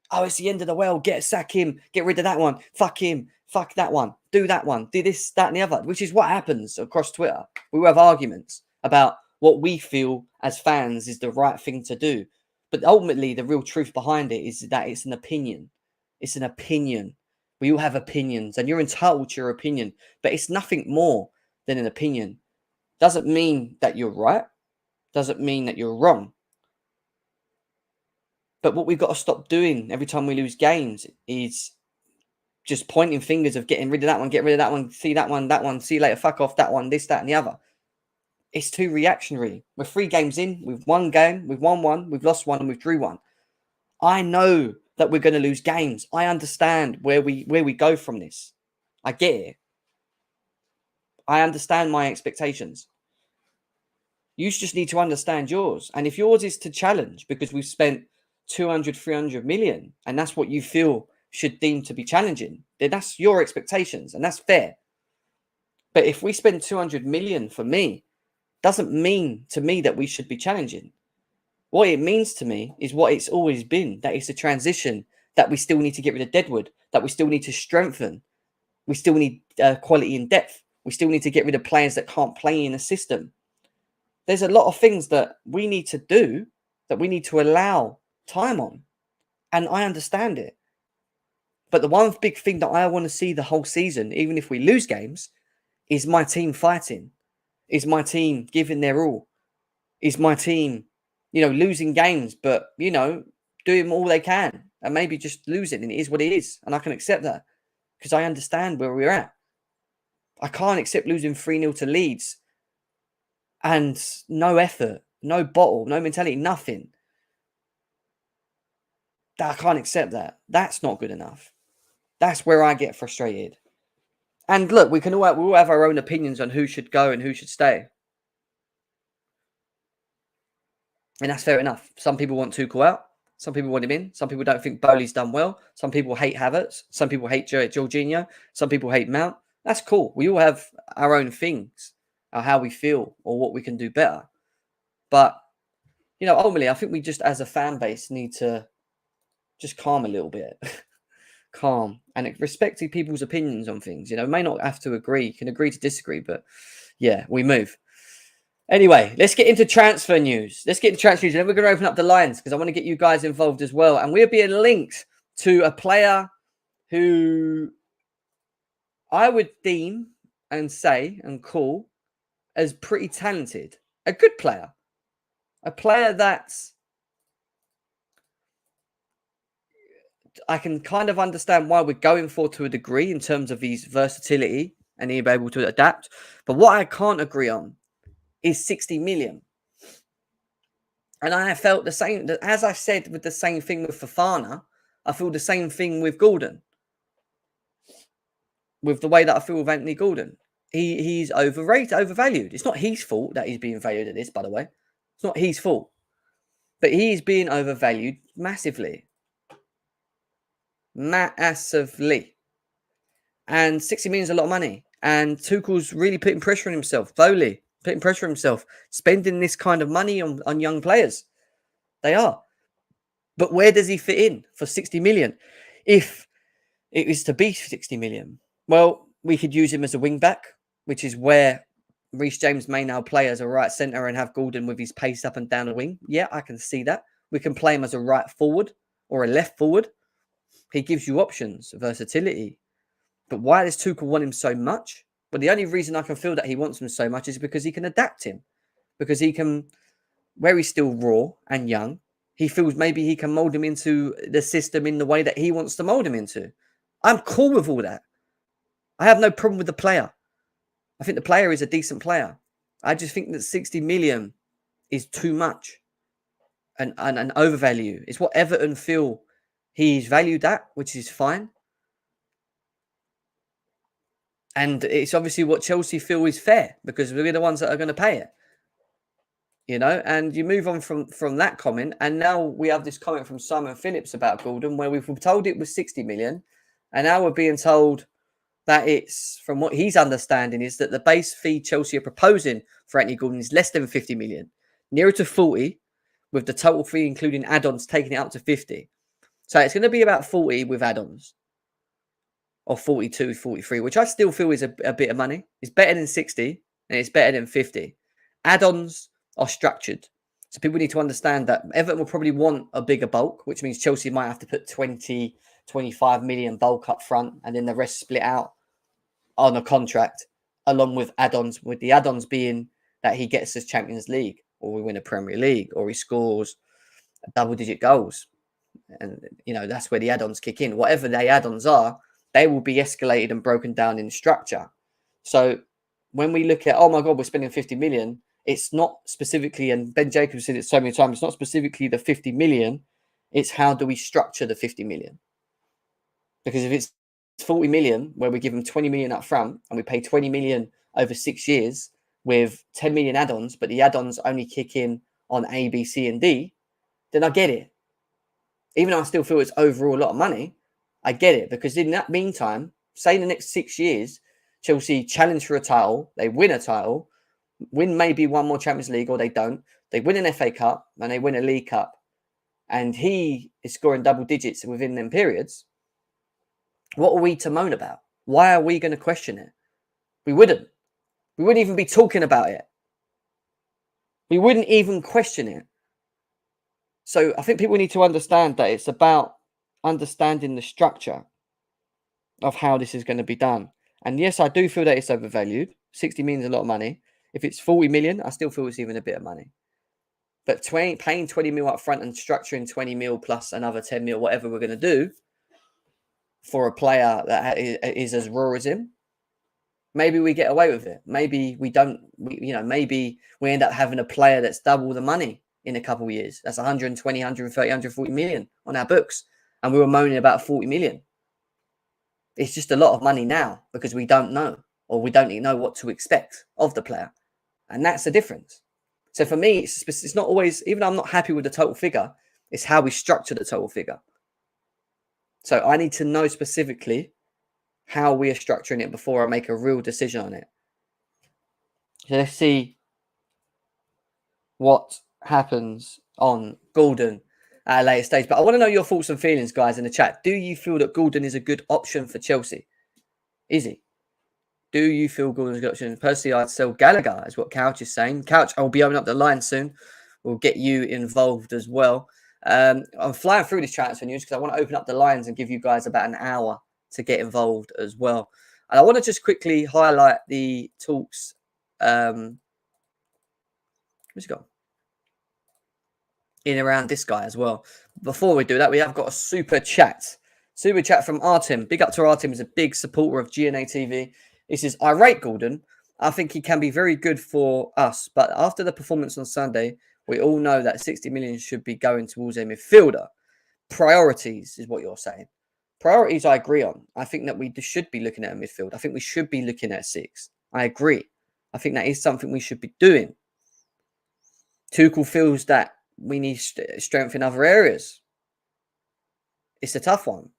Oh, it's the end of the world. Sack him. Get rid of that one. Fuck him. Fuck that one. Do that one. Do this, that, and the other. Which is what happens across Twitter. We will have arguments about what we feel as fans is the right thing to do. But ultimately, the real truth behind it is that it's an opinion. It's an opinion. We all have opinions, and you're entitled to your opinion. But it's nothing more than an opinion. Doesn't mean that you're right. Doesn't mean that you're wrong. But what we've got to stop doing every time we lose games is just pointing fingers of getting rid of that one, get rid of that one, see that one, see you later, fuck off, that one, this, that, and the other. It's too reactionary. We're 3 games in. We've won game. We've won one. We've lost one, and we've drew one. I know that we're going to lose games. I understand where we go from this. I get it. I understand my expectations. You just need to understand yours. And if yours is to challenge because we've spent 200, 300 million, and that's what you feel should deem to be challenging, then that's your expectations, and that's fair. But if we spend 200 million, for me, doesn't mean to me that we should be challenging. What it means to me is what it's always been, that it's a transition, that we still need to get rid of Deadwood, that we still need to strengthen. We still need quality and depth. We still need to get rid of players that can't play in a system. There's a lot of things that we need to do, that we need to allow time on. And I understand it. But the one big thing that I want to see the whole season, even if we lose games, is my team fighting. Is my team giving their all? Is my team losing games, but, doing all they can and maybe just losing. And it is what it is. And I can accept that because I understand where we're at. I can't accept losing 3-0 to Leeds and no effort, no bottle, no mentality, nothing. I can't accept that. That's not good enough. That's where I get frustrated. And look, we all have our own opinions on who should go and who should stay. And that's fair enough. Some people want Tuchel out. Some people want him in. Some people don't think Bowley's done well. Some people hate Havertz. Some people hate Jorginho. Some people hate Mount. That's cool. We all have our own things, or how we feel, or what we can do better. But, ultimately, I think we just, as a fan base, need to just calm a little bit. Calm and respecting people's opinions on things. May not have to agree. You can agree to disagree, but yeah, we move. Anyway, let's get into transfer news. And then we're going to open up the lines because I want to get you guys involved as well. And we're being linked to a player who I would deem and say and call as pretty talented. A good player. A player that's I can kind of understand why we're going for to a degree in terms of his versatility and being able to adapt. But what I can't agree on is 60 million. And I felt the same, as I said with the same thing with Fofana, I feel the same thing with Gordon. With the way that I feel with Anthony Gordon. He's overvalued. It's not his fault that he's being valued at this, by the way. It's not his fault. But he's being overvalued massively. Massively. And 60 million is a lot of money. And Tuchel's really putting pressure on himself. Bowley putting pressure on himself. Spending this kind of money on young players. They are. But where does he fit in for 60 million? If it was to be 60 million, well, we could use him as a wing back, which is where Reece James may now play as a right centre and have Gordon with his pace up and down the wing. Yeah, I can see that. We can play him as a right forward or a left forward. He gives you options, versatility. But why does Tuchel want him so much? Well, the only reason I can feel that he wants him so much is because he can adapt him. Because he can, where he's still raw and young, he feels maybe he can mould him into the system in the way that he wants to mould him into. I'm cool with all that. I have no problem with the player. I think the player is a decent player. I just think that 60 million is too much and overvalue. It's what Everton feel he's valued at, which is fine. And it's obviously what Chelsea feel is fair because we're the ones that are going to pay it. And you move on from that comment. And now we have this comment from Simon Phillips about Gordon where we've been told it was 60 million. And now we're being told that it's, from what he's understanding, is that the base fee Chelsea are proposing for Anthony Gordon is less than 50 million, nearer to 40, with the total fee including add-ons taking it up to 50. So it's going to be about 40 with add-ons, or 42, 43, which I still feel is a bit of money. It's better than 60, and it's better than 50. Add-ons are structured. So people need to understand that Everton will probably want a bigger bulk, which means Chelsea might have to put 20, 25 million bulk up front, and then the rest split out on a contract, along with add-ons, with the add-ons being that he gets us Champions League, or we win a Premier League, or he scores double-digit goals. And, that's where the add-ons kick in. Whatever the add-ons are, they will be escalated and broken down in structure. So when we look at, oh my God, we're spending 50 million, it's not specifically, and Ben Jacobs said it so many times, it's not specifically the 50 million, it's how do we structure the 50 million? Because if it's 40 million, where we give them 20 million up front and we pay 20 million over 6 years with 10 million add-ons, but the add-ons only kick in on A, B, C, and D, then I get it. Even though I still feel it's overall a lot of money, I get it. Because in that meantime, say in the next 6 years, Chelsea challenge for a title, they win a title, win maybe one more Champions League, or they don't. They win an FA Cup and they win a League Cup, and he is scoring double digits within them periods. What are we to moan about? Why are we going to question it? We wouldn't. We wouldn't even be talking about it. We wouldn't even question it. So I think people need to understand that it's about understanding the structure of how this is going to be done. And yes, I do feel that it's overvalued. 60 million is a lot of money. If it's 40 million, I still feel it's even a bit of money. But paying 20 mil up front and structuring 20 mil plus another 10 mil, whatever we're going to do for a player that is as raw as him, maybe we get away with it. Maybe we don't, maybe we end up having a player that's double the money in a couple of years. That's 120, 130, 140 million on our books. And we were moaning about 40 million. It's just a lot of money now because we don't know, or we don't even know what to expect of the player. And that's the difference. So for me, it's not always, even though I'm not happy with the total figure, it's how we structure the total figure. So I need to know specifically how we are structuring it before I make a real decision on it. So let's see what happens on Gordon at a later stage. But I want to know your thoughts and feelings, guys, in the chat. Do you feel that Gordon is a good option for Chelsea? Is he? Do you feel Gordon's a good option? Personally, I'd sell Gallagher, is what Couch is saying. Couch, I'll be opening up the line soon. We'll get you involved as well. I'm flying through this transfer news because I want to open up the lines and give you guys about an hour to get involved as well. And I want to just quickly highlight the talks. Where's he gone? In around this guy as well. Before we do that, we have got a super chat. Super chat from Artem. Big up to Artem. He's a big supporter of GNA TV. He says, I rate Gordon. I think he can be very good for us. But after the performance on Sunday, we all know that 60 million should be going towards a midfielder. Priorities is what you're saying. Priorities I agree on. I think that we should be looking at a midfield. I think we should be looking at 6. I agree. I think that is something we should be doing. Tuchel feels that we need strength in other areas. It's a tough one.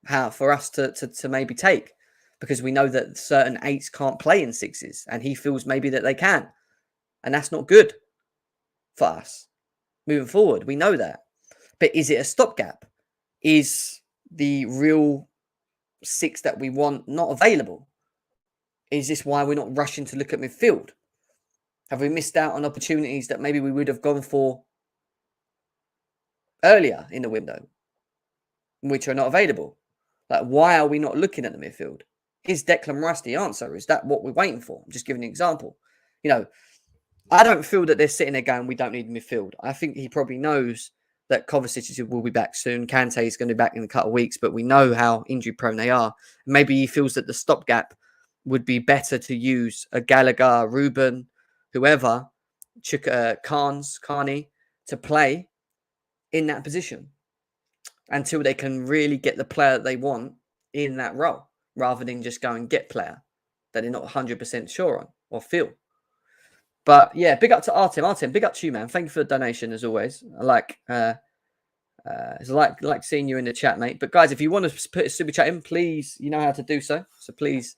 How for us to maybe take, because we know that certain 8s can't play in 6s, and he feels maybe that they can, and that's not good for us moving forward. We know that, but is it a stopgap? Is the real 6 that we want not available? Is this why we're not rushing to look at midfield? Have we missed out on opportunities that maybe we would have gone for earlier in the window, which are not available? Like, why are we not looking at the midfield? Is Declan Rice the answer? Is that what we're waiting for? I'm just giving an example. I don't feel that they're sitting there going, we don't need midfield. I think he probably knows that Kovacic will be back soon. Kante is going to be back in a couple of weeks, but we know how injury prone they are. Maybe he feels that the stopgap would be better to use a Gallagher, Ruben, whoever, Carney, to play in that position until they can really get the player that they want in that role, rather than just go and get player that they're not 100% sure on or feel. But yeah, big up to Artem. Artem, big up to you, man. Thank you for the donation as always. I like seeing you in the chat, mate. But guys, if you want to put a super chat in, please, you know how to do so. So please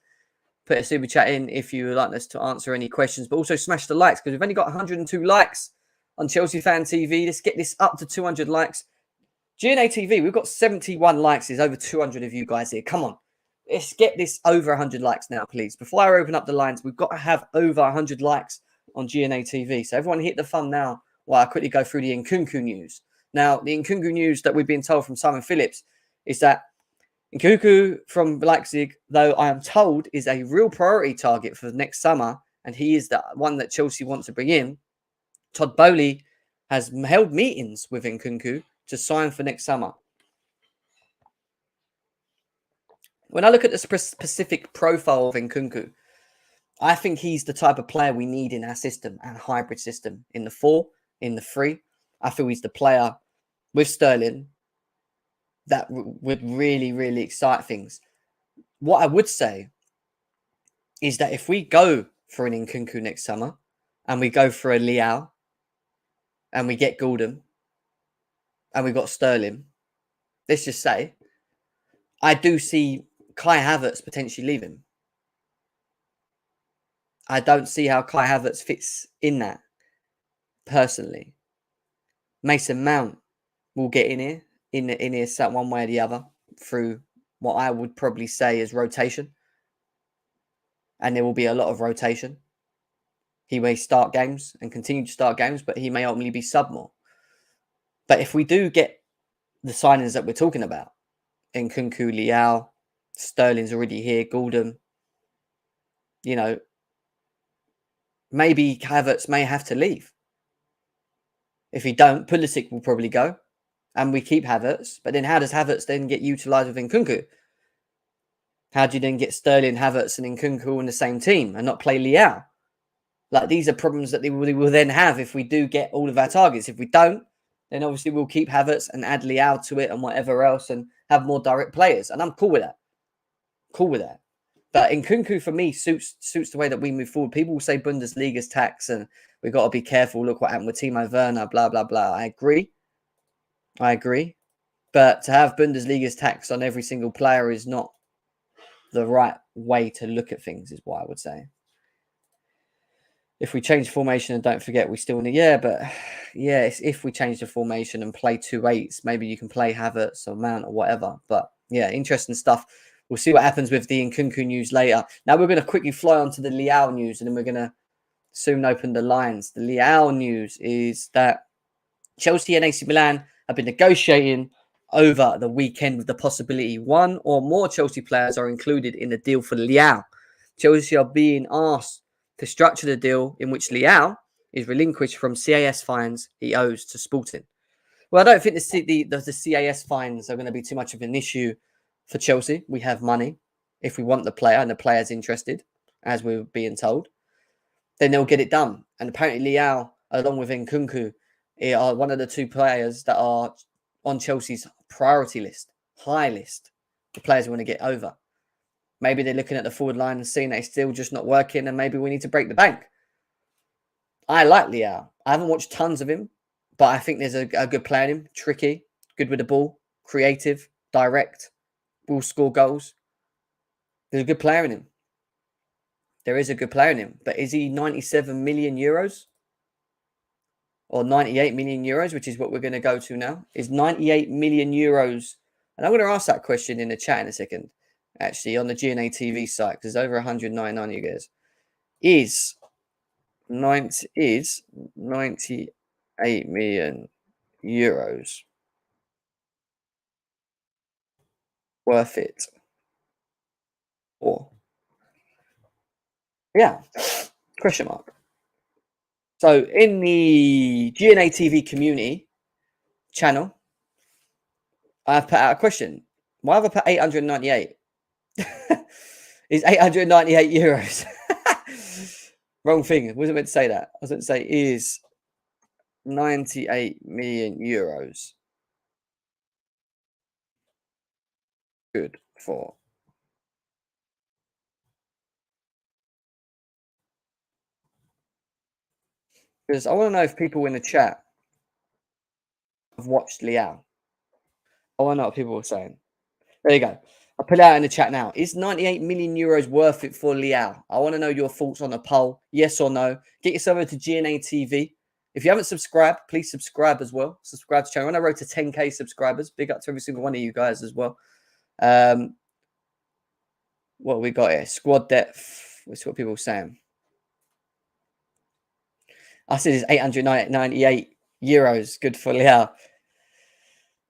put a super chat in if you would like us to answer any questions. But also smash the likes, because we've only got 102 likes on Chelsea Fan TV. Let's get this up to 200 likes. GNA TV, we've got 71 likes. There's over 200 of you guys here. Come on. Let's get this over 100 likes now, please. Before I open up the lines, we've got to have over 100 likes on GNA TV. So everyone hit the thumb now while I quickly go through the Nkunku news. Now, the Nkunku news that we've been told from Simon Phillips is that Nkunku from Leipzig, though I am told, is a real priority target for next summer, and he is the one that Chelsea want to bring in. Todd Bowley has held meetings with Nkunku to sign for next summer. When I look at the specific profile of Nkunku, I think he's the type of player we need in our system, our hybrid system, in the 4, in the 3. I feel he's the player with Sterling that would really, really excite things. What I would say is that if we go for an Nkunku next summer and we go for a Leao and we get Gordon and we got Sterling, let's just say, I do see Kai Havertz potentially leaving. I don't see how Kai Havertz fits in that, personally. Mason Mount will get in here, in here one way or the other, through what I would probably say is rotation. And there will be a lot of rotation. He may start games and continue to start games, but he may ultimately be sub more. But if we do get the signings that we're talking about, Nkunku, Leao, Sterling's already here, Gordon, maybe Havertz may have to leave. If he don't, Pulisic will probably go, and we keep Havertz. But then how does Havertz then get utilised with Nkunku? How do you then get Sterling, Havertz, and Nkunku in the same team and not play Leao? Like, these are problems that they will then have if we do get all of our targets. If we don't, then obviously we'll keep Havertz and add Leao to it and whatever else and have more direct players. And I'm cool with that. Cool with that. But Nkunku, for me, suits the way that we move forward. People will say Bundesliga's tax and we've got to be careful. Look what happened with Timo Werner, blah, blah, blah. I agree. But to have Bundesliga's tax on every single player is not the right way to look at things, is what I would say. If we change formation and don't forget, we still need... Yeah, but yeah, it's if we change the formation and play 2-8s, maybe you can play Havertz or Mount or whatever. But yeah, interesting stuff. We'll see what happens with the Nkunku news later. Now we're going to quickly fly onto the Leao news and then we're going to soon open the lines. The Leao news is that Chelsea and AC Milan have been negotiating over the weekend with the possibility one or more Chelsea players are included in the deal for Leao. Chelsea are being asked to structure the deal in which Leao is relinquished from CAS fines he owes to Sporting. Well, I don't think the CAS fines are going to be too much of an issue for Chelsea. We have money. If we want the player and the player's interested, as we were being told, then they'll get it done. And apparently Leao, along with Nkunku, are one of the two players that are on Chelsea's priority list, high list, the players we want to get over. Maybe they're looking at the forward line and seeing that it's still just not working, and maybe we need to break the bank. I like Leao. I haven't watched tons of him, but I think there's a good player in him. Tricky, good with the ball, creative, direct, will score goals. There's a good player in him. There is a good player in him. But is he 97 million euros? Or 98 million euros, which is what we're going to go to now? Is 98 million euros? And I'm going to ask that question in the chat in a second, actually, on the GNA TV site, because there's over 199 you guys. Is 98 million euros worth it? Or, yeah, question mark. So in the GNA TV community channel, I've put out a question. Why have I put 898? Is 898 euros? Wrong thing. I wasn't meant to say that. I was meant to say is 98 million euros good for? Because I want to know if people in the chat have watched Leao. I want to know what people are saying. There you go. I put it out in the chat now. Is 98 million euros worth it for Leao? I want to know your thoughts on the poll. Yes or no? Get yourself over to GNA TV. If you haven't subscribed, please subscribe as well. Subscribe to the channel. When I wrote to 10K subscribers, big up to every single one of you guys as well. What we got here? Squad depth. That's what people are saying. I said it's 898 euros. Good for Leao.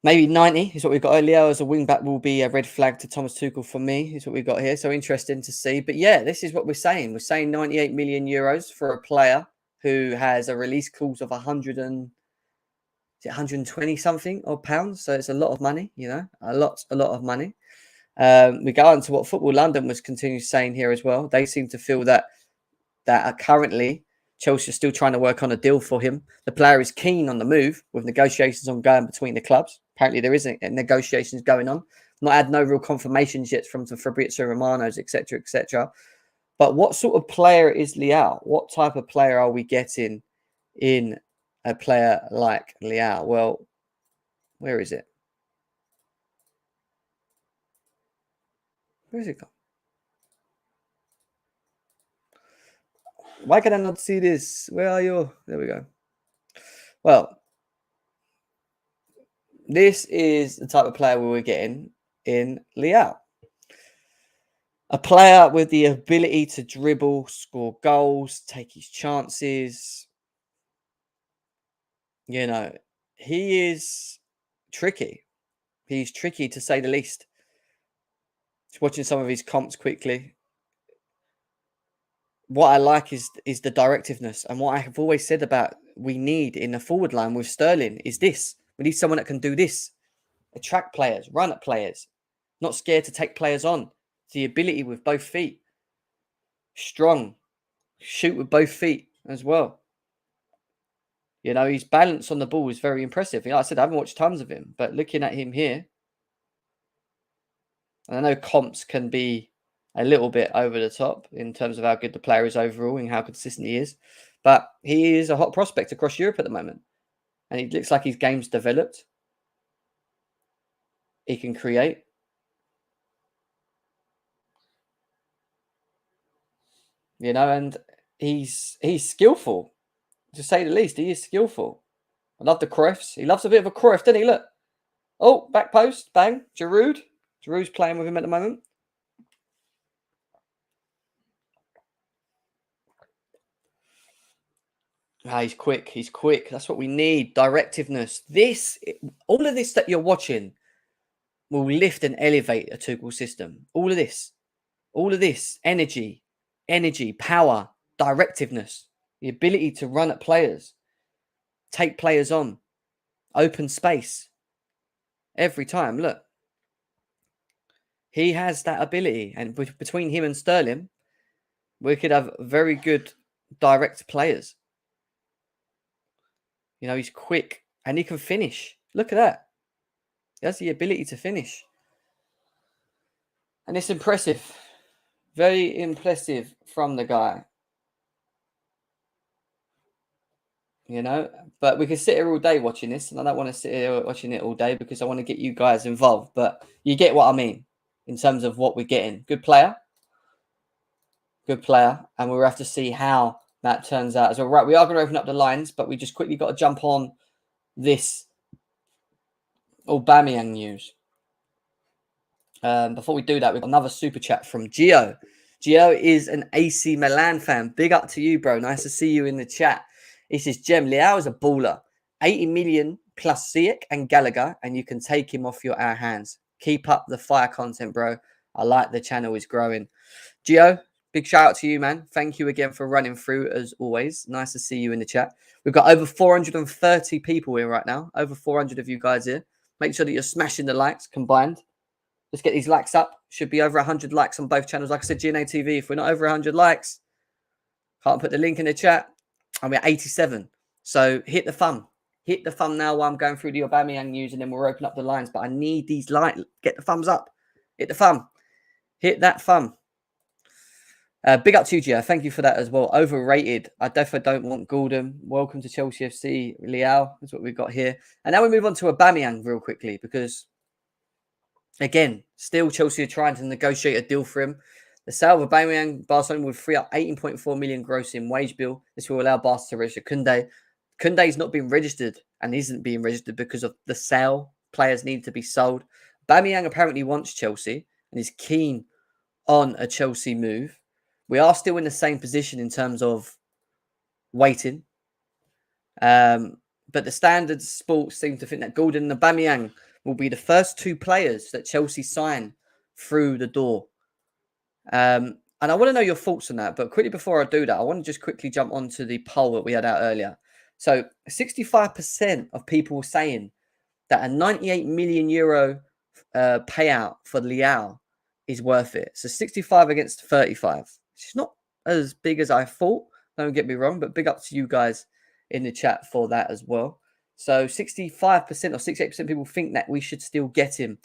Maybe 90 is what we've got. Leao as a wing back will be a red flag to Thomas Tuchel for me, is what we've got here. So interesting to see. But yeah, this is what we're saying. We're saying 98 million euros for a player who has a release clause of 120 something or pounds. So it's a lot of money, you know, a lot of money. We go on to what Football London was continuing saying here as well. They seem to feel that currently Chelsea are still trying to work on a deal for him. The player is keen on the move with negotiations ongoing between the clubs. Apparently there isn't negotiations going on. Not had no real confirmations yet from the Fabrizio Romanos, etc., etc. But what sort of player is Leao? What type of player are we getting in a player like Leao? Well, where is it? Where is it gone? Why can I not see this? Where are you? There we go. Well, this is the type of player we were getting in Leao. A player with the ability to dribble, score goals, take his chances. You know, he is tricky. He's tricky to say the least. Just watching some of his comps quickly. what I like is the directiveness, and what I have always said about we need in the forward line with Sterling is this: we need someone that can do this, attract players, run at players, not scared to take players on, the ability with both feet, strong, shoot with both feet as well. You know, his balance on the ball is very impressive. Like I said, I haven't watched tons of him, but looking at him here, and I know comps can be a little bit over the top in terms of how good the player is overall and how consistent he is, but he is a hot prospect across Europe at the moment, and it looks like his game's developed. He can create. You know, and he's skillful, to say the least. He is skillful. I love the Cruyffs. He loves a bit of a Cruyff, doesn't he? Look. Oh, back post. Bang. Giroud. Giroud's playing with him at the moment. Ah, he's quick. He's quick. That's what we need. Directiveness. All of this that you're watching will lift and elevate a Tuchel system. All of this. Energy, power, directiveness, the ability to run at players, take players on, open space. Every time, look. He has that ability. And between him and Sterling, we could have very good direct players. You know, he's quick and he can finish. Look at that. He has the ability to finish. And it's impressive. Very impressive from the guy. You know, but we could sit here all day watching this, and I don't want to sit here watching it all day because I want to get you guys involved. But you get what I mean in terms of what we're getting. Good player, and we'll have to see how that turns out as well. Right, we are going to open up the lines, but we just quickly got to jump on this Aubameyang news. Before we do that, we've got another super chat from Gio. Gio is an AC Milan fan. Big up to you, bro. Nice to see you in the chat. He says, Gem, Leao is a baller. 80 million plus Savić and Gallagher, and you can take him off our hands. Keep up the fire content, bro. I like the channel is growing. Gio, big shout out to you, man. Thank you again for running through, as always. Nice to see you in the chat. We've got over 430 people here right now. Over 400 of you guys here. Make sure that you're smashing the likes combined. Let's get these likes up. Should be over 100 likes on both channels. Like I said, GNA TV, if we're not over 100 likes, can't put the link in the chat. And we're at 87. So hit the thumb. Hit the thumb now while I'm going through the Aubameyang news, and then we'll open up the lines. But I need these likes. Get the thumbs up. Hit the thumb. Hit that thumb. Big up to you, Gio. Thank you for that as well. Overrated. I definitely don't want Gordon. Welcome to Chelsea FC. Leao. That's what we've got here. And now we move on to Aubameyang real quickly because, again, still Chelsea are trying to negotiate a deal for him. The sale of Aubameyang, Barcelona will free up 18.4 million gross in wage bill. This will allow Barca to register Koundé. Koundé is not being registered and isn't being registered because of the sale. Players need to be sold. Aubameyang apparently wants Chelsea and is keen on a Chelsea move. We are still in the same position in terms of waiting. But the Standard Sports seem to think that Gordon and Aubameyang will be the first two players that Chelsea sign through the door. And I want to know your thoughts on that. But quickly before I do that, I want to just quickly jump onto the poll that we had out earlier. So 65% of people were saying that a 98 million euro payout for Leao is worth it. So 65 against 35. It's not as big as I thought. Don't get me wrong, but big up to you guys in the chat for that as well. So 65% or 68% people think that we should still get him.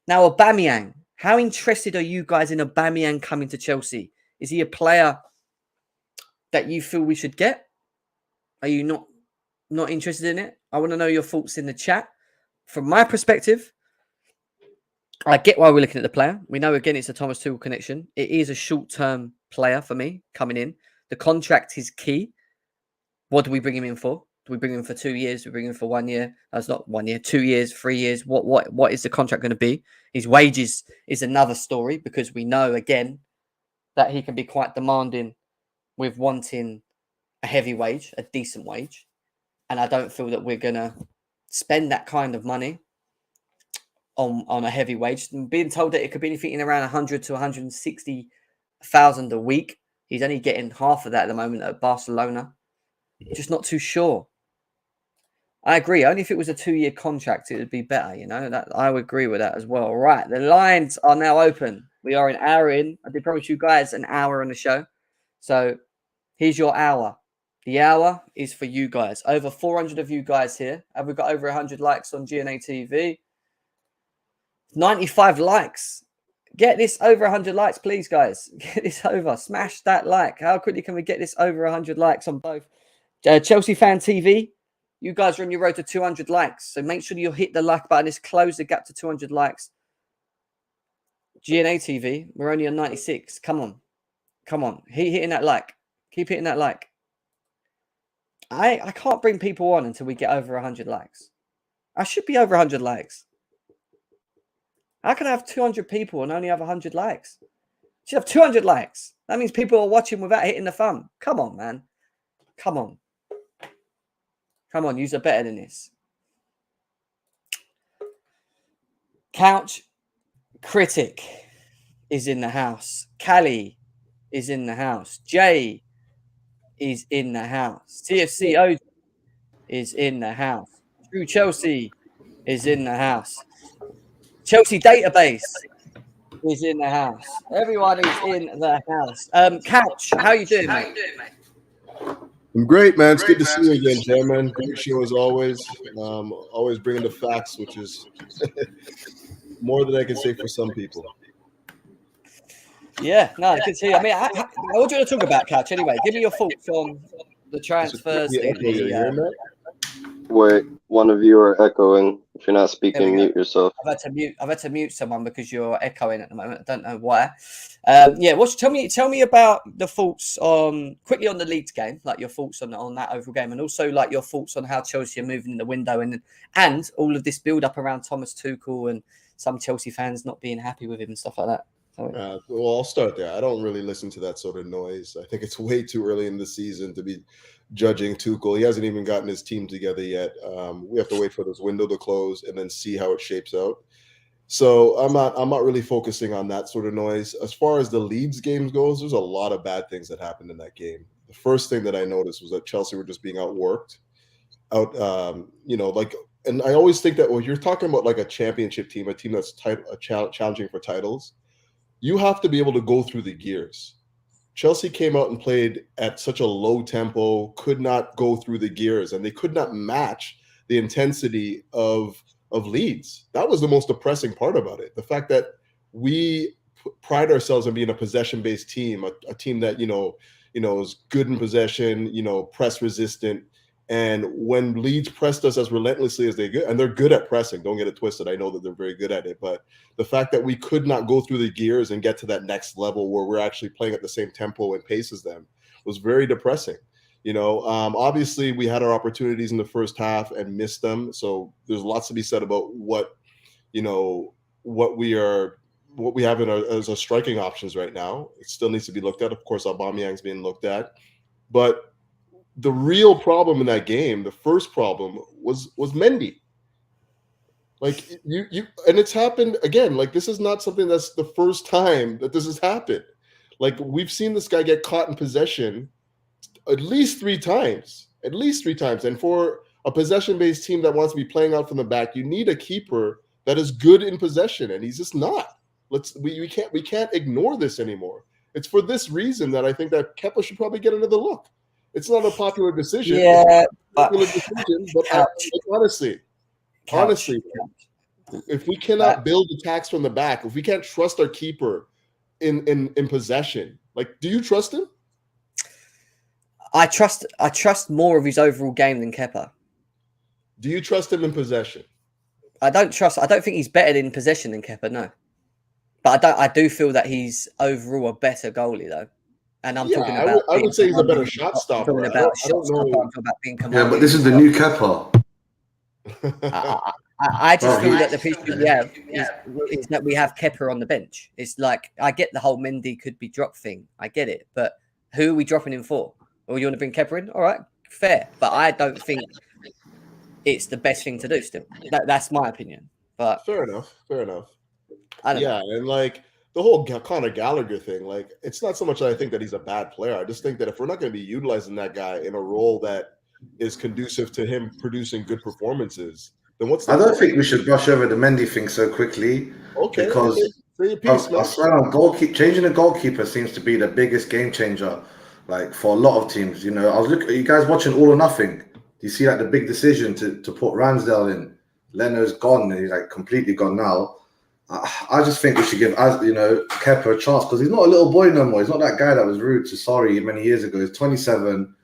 Now, Aubameyang. How interested are you guys in Aubameyang coming to Chelsea? Is he a player that you feel we should get? Are you not interested in it? I want to know your thoughts in the chat. From my perspective, I get why we're looking at the player. We know, again, it's a Thomas Tuchel connection. It is a short-term player for me coming in. The contract is key. What do we bring him in for? Do we bring him for 2 years? Do we bring him for 1 year? That's not 1 year, 2 years, 3 years. What is the contract going to be? His wages is another story because we know, again, that he can be quite demanding with wanting a heavy wage, a decent wage. And I don't feel that we're going to spend that kind of money on a heavy wage. And being told that it could be anything in around 100 to 160,000 a week He's only getting half of that at the moment at Barcelona. Just not too sure. I agree. Only if it was a 2-year contract, it would be better. That I would agree with that as well. Right, the lines are now open. We are an hour in. I did promise you guys an hour on the show. So here's your hour. The hour is for you guys. Over 400 of you guys here. Have we got over 100 likes on GNA TV? 95 likes. Get this over 100 likes, please, guys. Get this over. Smash that like. How quickly can we get this over 100 likes on both? Chelsea Fan TV, you guys are on your road to 200 likes. So make sure you hit the like button. Let's close the gap to 200 likes. GNA TV, we're only on 96. Come on. Come on. Hitting that like. Keep hitting that like. I can't bring people on until we get over 100 likes. I should be over 100 likes. How can I have 200 people and only have 100 likes? You should have 200 likes. That means people are watching without hitting the thumb. Come on, man. Come on. Come on, you're better than this. Couch Critic is in the house. Callie is in the house. Jay is in the house. CFCO is in the house. True Chelsea is in the house. Chelsea Database is in the house. Everyone is in the house. Couch, how you doing, mate? I'm great, man. It's good to see you again, Chairman. Great show as always. Always bringing the facts, which is more than I can say for some people. Yeah, no, good to see you. I mean, what do you want to talk about, Couch? Anyway, give me your thoughts on the transfers. Wait, one of you are echoing. If you're not speaking, mute yourself. I've had to mute someone because you're echoing at the moment. I don't know why. Tell me about the thoughts quickly on the Leeds game, like your thoughts on that overall game, and also like your thoughts on how Chelsea are moving in the window, and all of this build up around Thomas Tuchel and some Chelsea fans not being happy with him and stuff like that. Well, I'll start there. I don't really listen to that sort of noise. I think it's way too early in the season to be judging Tuchel. He hasn't even gotten his team together yet. We have to wait for this window to close and then see how it shapes out. So I'm not really focusing on that sort of noise. As far as the Leeds games goes, there's a lot of bad things that happened in that game. The first thing that I noticed was that Chelsea were just being outworked. And I always think that when you're talking about like a championship team, a team that's challenging for titles, you have to be able to go through the gears. Chelsea came out and played at such a low tempo, could not go through the gears, and they could not match the intensity of Leeds. That was the most depressing part about it. The fact that we pride ourselves on being a possession-based team, a team that is good in possession, press resistant. And when Leeds pressed us as relentlessly as they could, and they're good at pressing, don't get it twisted. I know that they're very good at it, but the fact that we could not go through the gears and get to that next level where we're actually playing at the same tempo and pace as them was very depressing. Obviously we had our opportunities in the first half and missed them. So there's lots to be said about what we have as our striking options right now. It still needs to be looked at. Of course, Aubameyang's being looked at, but the real problem in that game, the first problem was Mendy. Like and it's happened again. Like this is not something that's the first time that this has happened. Like we've seen this guy get caught in possession at least three times. And for a possession-based team that wants to be playing out from the back, you need a keeper that is good in possession, and he's just not. We can't ignore this anymore. It's for this reason that I think that Kepa should probably get another look. It's not a popular decision. Yeah, but honestly, if we cannot build attacks from the back, if we can't trust our keeper in possession, like, do you trust him? I trust more of his overall game than Kepa. Do you trust him in possession? I don't think he's better in possession than Kepa, no. But I do feel that he's overall a better goalie though. And I'm talking about. I would say he's a better shot stopper. I'm talking about shot stopper. I'm talking about being commanding. Yeah, but this is the new Kepa. I just feel that the issue we have is that we have Kepa on the bench. It's like, I get the whole Mendy could be dropped thing. I get it. But who are we dropping him for? Or you want to bring Kepa in? All right, fair. But I don't think it's the best thing to do still. That's my opinion. But fair enough. I don't know. And like the whole Conor Gallagher thing, like, it's not so much that I think that he's a bad player. I just think that if we're not going to be utilizing that guy in a role that is conducive to him producing good performances, then what's the I don't point? think we should brush over the Mendy thing so quickly. Okay, because say your piece, I swear on changing the goalkeeper seems to be the biggest game changer, like for a lot of teams. You know, I was looking. Are you guys watching All or Nothing? Do you see like the big decision to put Ramsdale in? Leno's gone, and he's like completely gone now. I just think we should give, as you know, Kepa a chance because he's not a little boy no more. He's not that guy that was rude to Sorry many years ago. He's 27.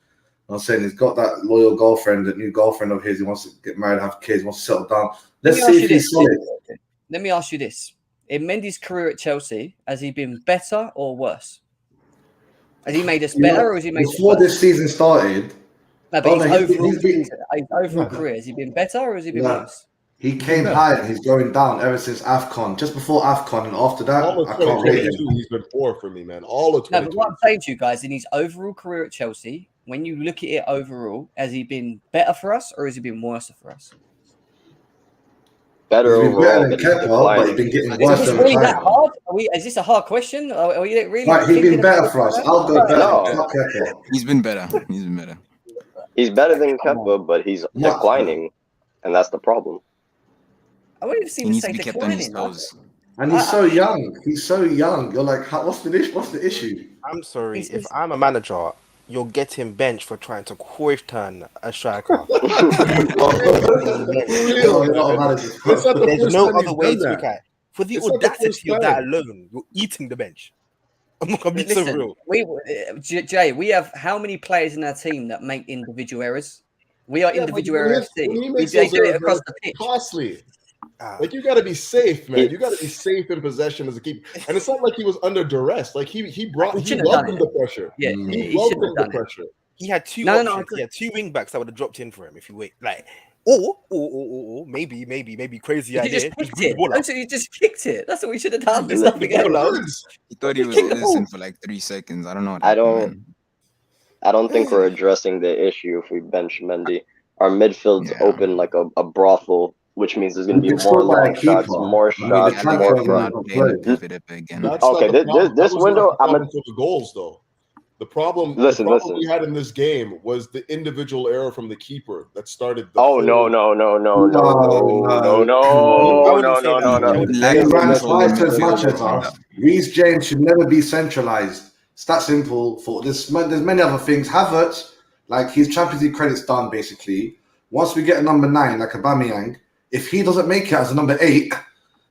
I'm saying he's got that loyal girlfriend, that new girlfriend of his. He wants to get married, have kids, wants to settle down. Let's see if he's solid. Let me ask you this. In Mendy's career at Chelsea, has he been better or worse? Has he made us better or has he made us before worse? this season started? No, but his overall career, has he been better or has he been worse? He came high and he's going down ever since AFCON. Just before AFCON and after that, I can't rate him. He's been poor for me, man. All of 2022. No, but what I'm saying to you guys, in his overall career at Chelsea, when you look at it overall, has he been better for us or has he been worse for us? Better overall, than Kepa, but he's been getting worse. Is this really that hard? Is this a hard question? Are you really? Right, he's been better for us. I'll go better. No. He's been better. He's been better. He's better than Kepa, but he's declining, and that's the problem. I wouldn't have seen He the needs to same be kept on his declining. toes. And he's so young. He's so young. You're like, what's the issue? I'm sorry. If I'm a manager, you're getting benched for trying to turn a striker. There's no other way to look at it. For the audacity of that alone, you're eating the bench. I'm not gonna be so real. Jay, we have how many players in our team that make individual errors? We are individual errors. They do it across the pitch. Costly. Like, you got to be safe, man. You got to be safe in possession as a keeper. And it's not like he was under duress. Like, he welcomed the pressure. Yeah, he welcomed the pressure. He had two options. He had two wing backs that would have dropped in for him if you wait. Like, or maybe crazy idea. You just kicked it. That's what we should have done. There's nothing else. He thought he was innocent for like 3 seconds. I don't know. I don't think we're addressing the issue if we bench Mendy. Our midfield's open like a brothel, which means there's going to be more long shots, more shots, more front. Okay, this window, I'm going to the goals though. The problem we had in this game was the individual error from the keeper that started. No. They ran twice as much as us. Reece James should never be centralized. It's that simple. There's many other things. Havertz, like, his Champions League credit's done basically. Once we get a number 9, like Aubameyang, if he doesn't make it as a number 8,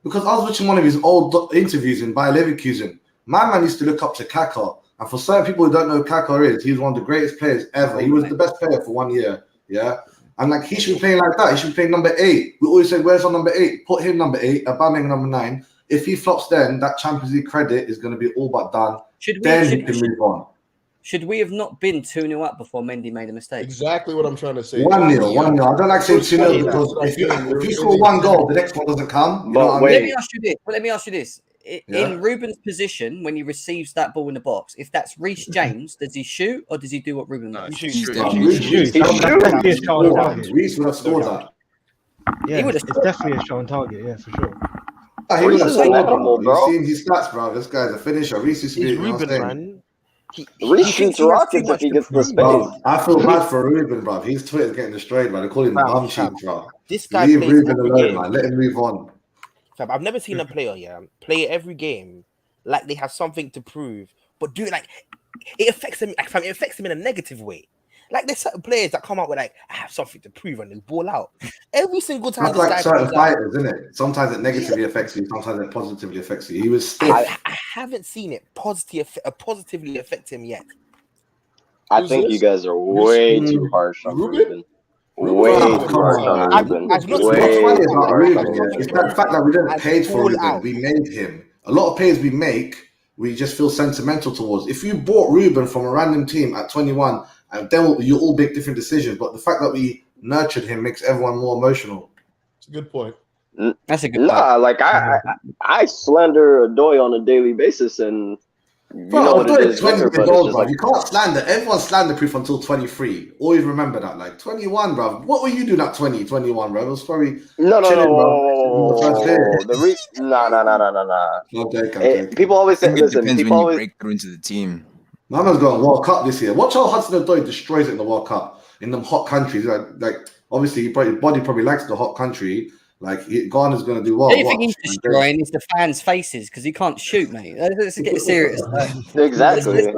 because I was watching one of his old interviews in Bayer Leverkusen, my man used to look up to Kaka. And for certain people who don't know who Kaka is, he's one of the greatest players ever. He was the best player for 1 year. Yeah. And like, he should be playing like that. He should be playing number 8. We always say, where's our number 8? Put him number 8, Aubameyang number 9. If he flops, then that Champions League credit is going to be all but done. Then he can move on. Should we have not been 2-0 up before Mendy made a mistake? Exactly what I'm trying to say. 1-0. I don't like saying 2-0 because if you score one goal, the next one doesn't come. You know what I mean? Let me ask you this. In Ruben's position, when he receives that ball in the box, if that's Reece James, does he shoot or does he do what Ruben does? Reece would have scored that. Yeah, it's definitely a shot on target. Yeah, for sure. He would have scored, bro. You've seen his stats, bro. This guy's a finisher. Reece is Ruben, man. Reece shoots rockets if he gets the space. I feel bad for Ruben, bro. His Twitter's getting destroyed, man. They call him bum cheek, bro. This guy leave Ruben alone, man. Let him move on. I've never seen a player play every game like they have something to prove, but do it like it affects them. Like, it affects them in a negative way. Like, there's certain players that come out with like, I have something to prove, and they ball out every single time. That's like certain fighters, isn't it? Sometimes it negatively affects you, sometimes it positively affects you. He was stiff. I haven't seen it positively affect him yet. I think you guys are way too harsh on Ruben. Way too harsh on Ruben. It's that fact that we didn't pay for Ruben. We made him. A lot of players we make, we just feel sentimental towards. If you bought Ruben from a random team at 21, and then you all make different decisions. But the fact that we nurtured him makes everyone more emotional. It's a good point. That's a good point. Like I slander Adoy on a daily basis, and You Bro, know what it I'm is, 20 Victor, years but it's old, just bro. like You can't slander. Everyone's slander proof until 23. Always remember that. Like 21, bro. What were you doing at 20, 21, bro? It was probably no, chilling, bro. On the first day. nah. I'm joking. People always I say, think it listen, depends people when you always break through into the team. My man's got a World Cup this year. Watch how Hudson-Odoi destroys it in the World Cup in them hot countries. Like obviously, body probably likes the hot country. Like Ghana's going to do well. The only thing he's destroying is the fans' faces because he can't shoot, mate. Let's get serious. exactly. Man,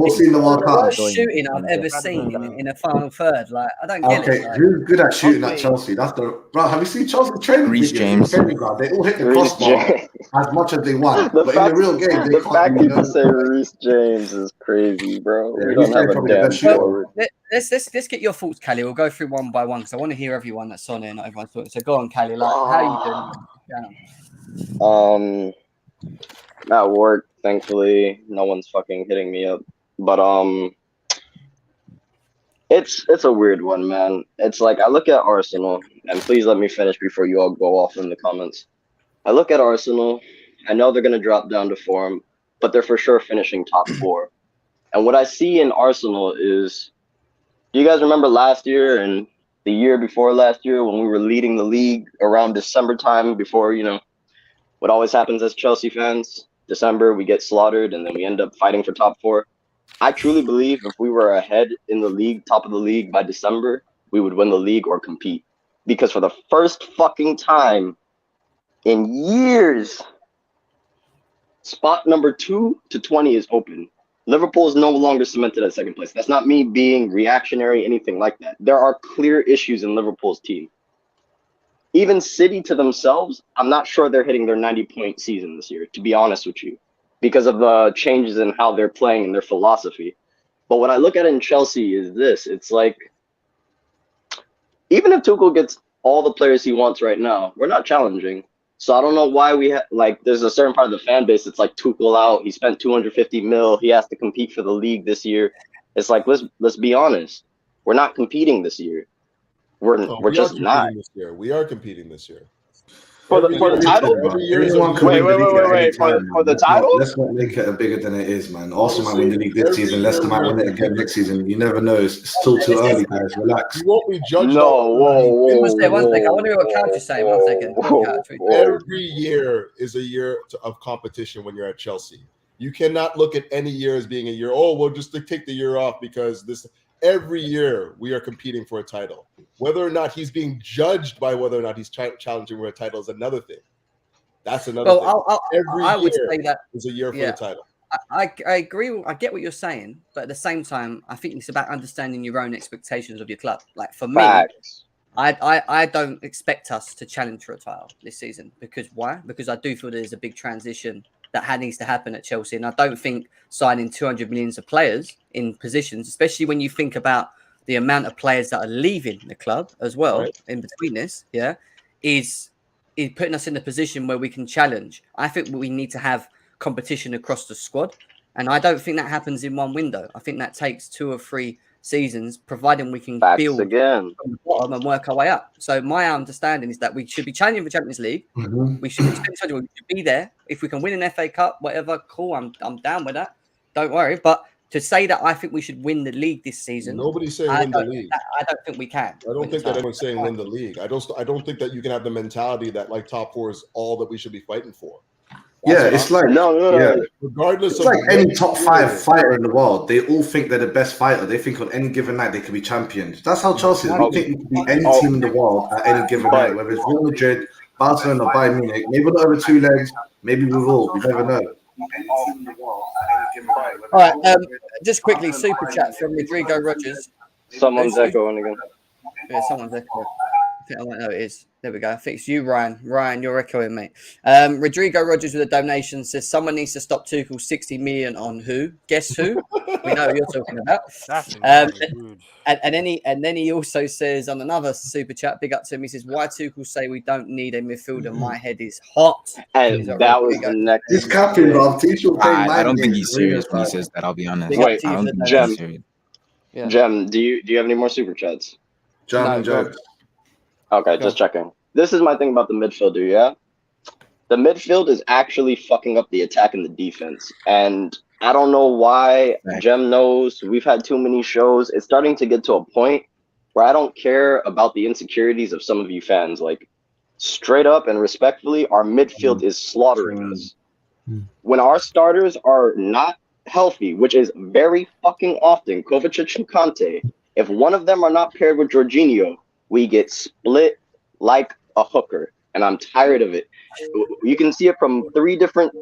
we'll see in the World The Cup. worst shooting I've ever seen in a final third. Like, I don't get Okay, it. Like, who's good at shooting at Chelsea? That's the bro. Have you seen Chelsea training Reece videos? James. Training ground? They all hit the Reece crossbar James. as much as they want, The but in the real game, they the can't fact do you can say Reece James is crazy, bro. Yeah, We Reece don't have James a probably the damn best shooter. forward. let's get your thoughts, Callie. We'll go through one by one because I want to hear everyone that's on here, not everyone's talking. So go on, Callie. Like, how are you doing? At work, thankfully, no one's fucking hitting me up. But it's a weird one, man. It's like I look at Arsenal, and please let me finish before you all go off in the comments. I look at Arsenal. I know they're gonna drop down to form, but they're for sure finishing top 4. And what I see in Arsenal is, do you guys remember last year and the year before last year when we were leading the league around December time before, what always happens as Chelsea fans? December, we get slaughtered and then we end up fighting for top 4. I truly believe if we were ahead in the league, top of the league by December, we would win the league or compete. Because for the first fucking time in years, spot number 2 to 20 is open. Liverpool is no longer cemented at second place. That's not me being reactionary, anything like that. There are clear issues in Liverpool's team. Even City to themselves, I'm not sure they're hitting their 90-point season this year, to be honest with you, because of the changes in how they're playing and their philosophy. But what I look at in Chelsea is this. It's like, even if Tuchel gets all the players he wants right now, we're not challenging. So I don't know why there's a certain part of the fan base that's like Tuchel out. He spent 250 mil. He has to compete for the league this year. It's like, let's be honest. We're not competing this year. We're just not. This year. We are competing this year. For the title? Wait. For the title? Let's not make it bigger than it is, man. Arsenal might win the league this season. Leicester might win it again next season. You never know. It's still too early, guys. Relax. You won't be judged. Whoa. One second. I want to hear what Couch is saying. 1 second. Every year is a year of competition when you're at Chelsea. You cannot look at any year as being a year. Oh, well, just to take the year off because this. Every year we are competing for a title. Whether or not he's being judged by whether or not he's challenging for a title is another thing. That's another thing. I would say that is a year for the title. I agree. I get what you're saying, but at the same time, I think it's about understanding your own expectations of your club. Like for me, I don't expect us to challenge for a title this season because why? Because I do feel there's a big transition that needs to happen at Chelsea, and I don't think signing 200 millions of players in positions, especially when you think about the amount of players that are leaving the club as well in between this, is putting us in a position where we can challenge. I think we need to have competition across the squad, and I don't think that happens in one window. I think that takes 2 or 3 seasons, providing we can build from the bottom and work our way up. So my understanding is that we should be challenging for Champions League. Mm-hmm. We should be there. If we can win an FA Cup, whatever, cool. I'm down with that. Don't worry. But to say that I think we should win the league this season, nobody's saying win the league. I don't think we can. I don't think that anyone's saying win the league. I don't think that you can have the mentality that like top 4 is all that we should be fighting for. It's like regardless it's of like any top 5 fighter in the world, they all think they're the best fighter. They think on any given night they could be champions. That's how Chelsea is. We think we could be any team in the world at any given night, whether it's Real Madrid, Barcelona, or Bayern Munich. Maybe not over 2 legs, maybe we will. We never know. All right, just quickly, super chat from Rodrigo Rogers. Someone's echoing again. Yeah, someone's echoing. I think I might know it is. There we go. I think it's you, Ryan. Ryan, you're echoing, mate. Rodrigo Rogers with a donation says someone needs to stop Tuchel 60 million on who? Guess who? We know who you're talking about. And then he also says on another super chat, big up to him. He says, "Why Tuchel say we don't need a midfielder? My head is hot." And that was the next. He's capping, bro. I don't think he's serious when he says that. I'll be honest. Wait, I don't think Jem. he's serious. Yeah. Jem, do you have any more super chats? Jokes. Okay, just checking. This is my thing about the midfielder, yeah? The midfield is actually fucking up the attack and the defense. And I don't know why Right. Jem knows. We've had too many shows. It's starting to get to a point where I don't care about the insecurities of some of you fans. Like, straight up and respectfully, our midfield is slaughtering us. When our starters are not healthy, which is very fucking often, Kovacic and Kante, if one of them are not paired with Jorginho, we get split like a hooker. And I'm tired of it. You can see it from three different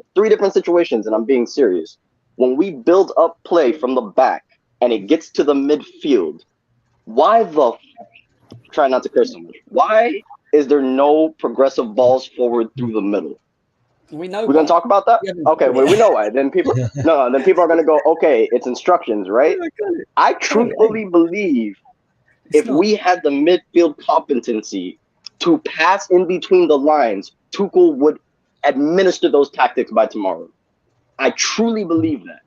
situations, and I'm being serious. When we build up play from the back and it gets to the midfield, why the try not to curse so much? Why is there no progressive balls forward through the middle? We know. We're gonna talk about that. Yeah. Okay, well, we know why. Then people, then people are gonna go, okay, it's instructions, right? I truthfully believe if we had the midfield competency to pass in between the lines, Tuchel would administer those tactics by tomorrow. I truly believe that.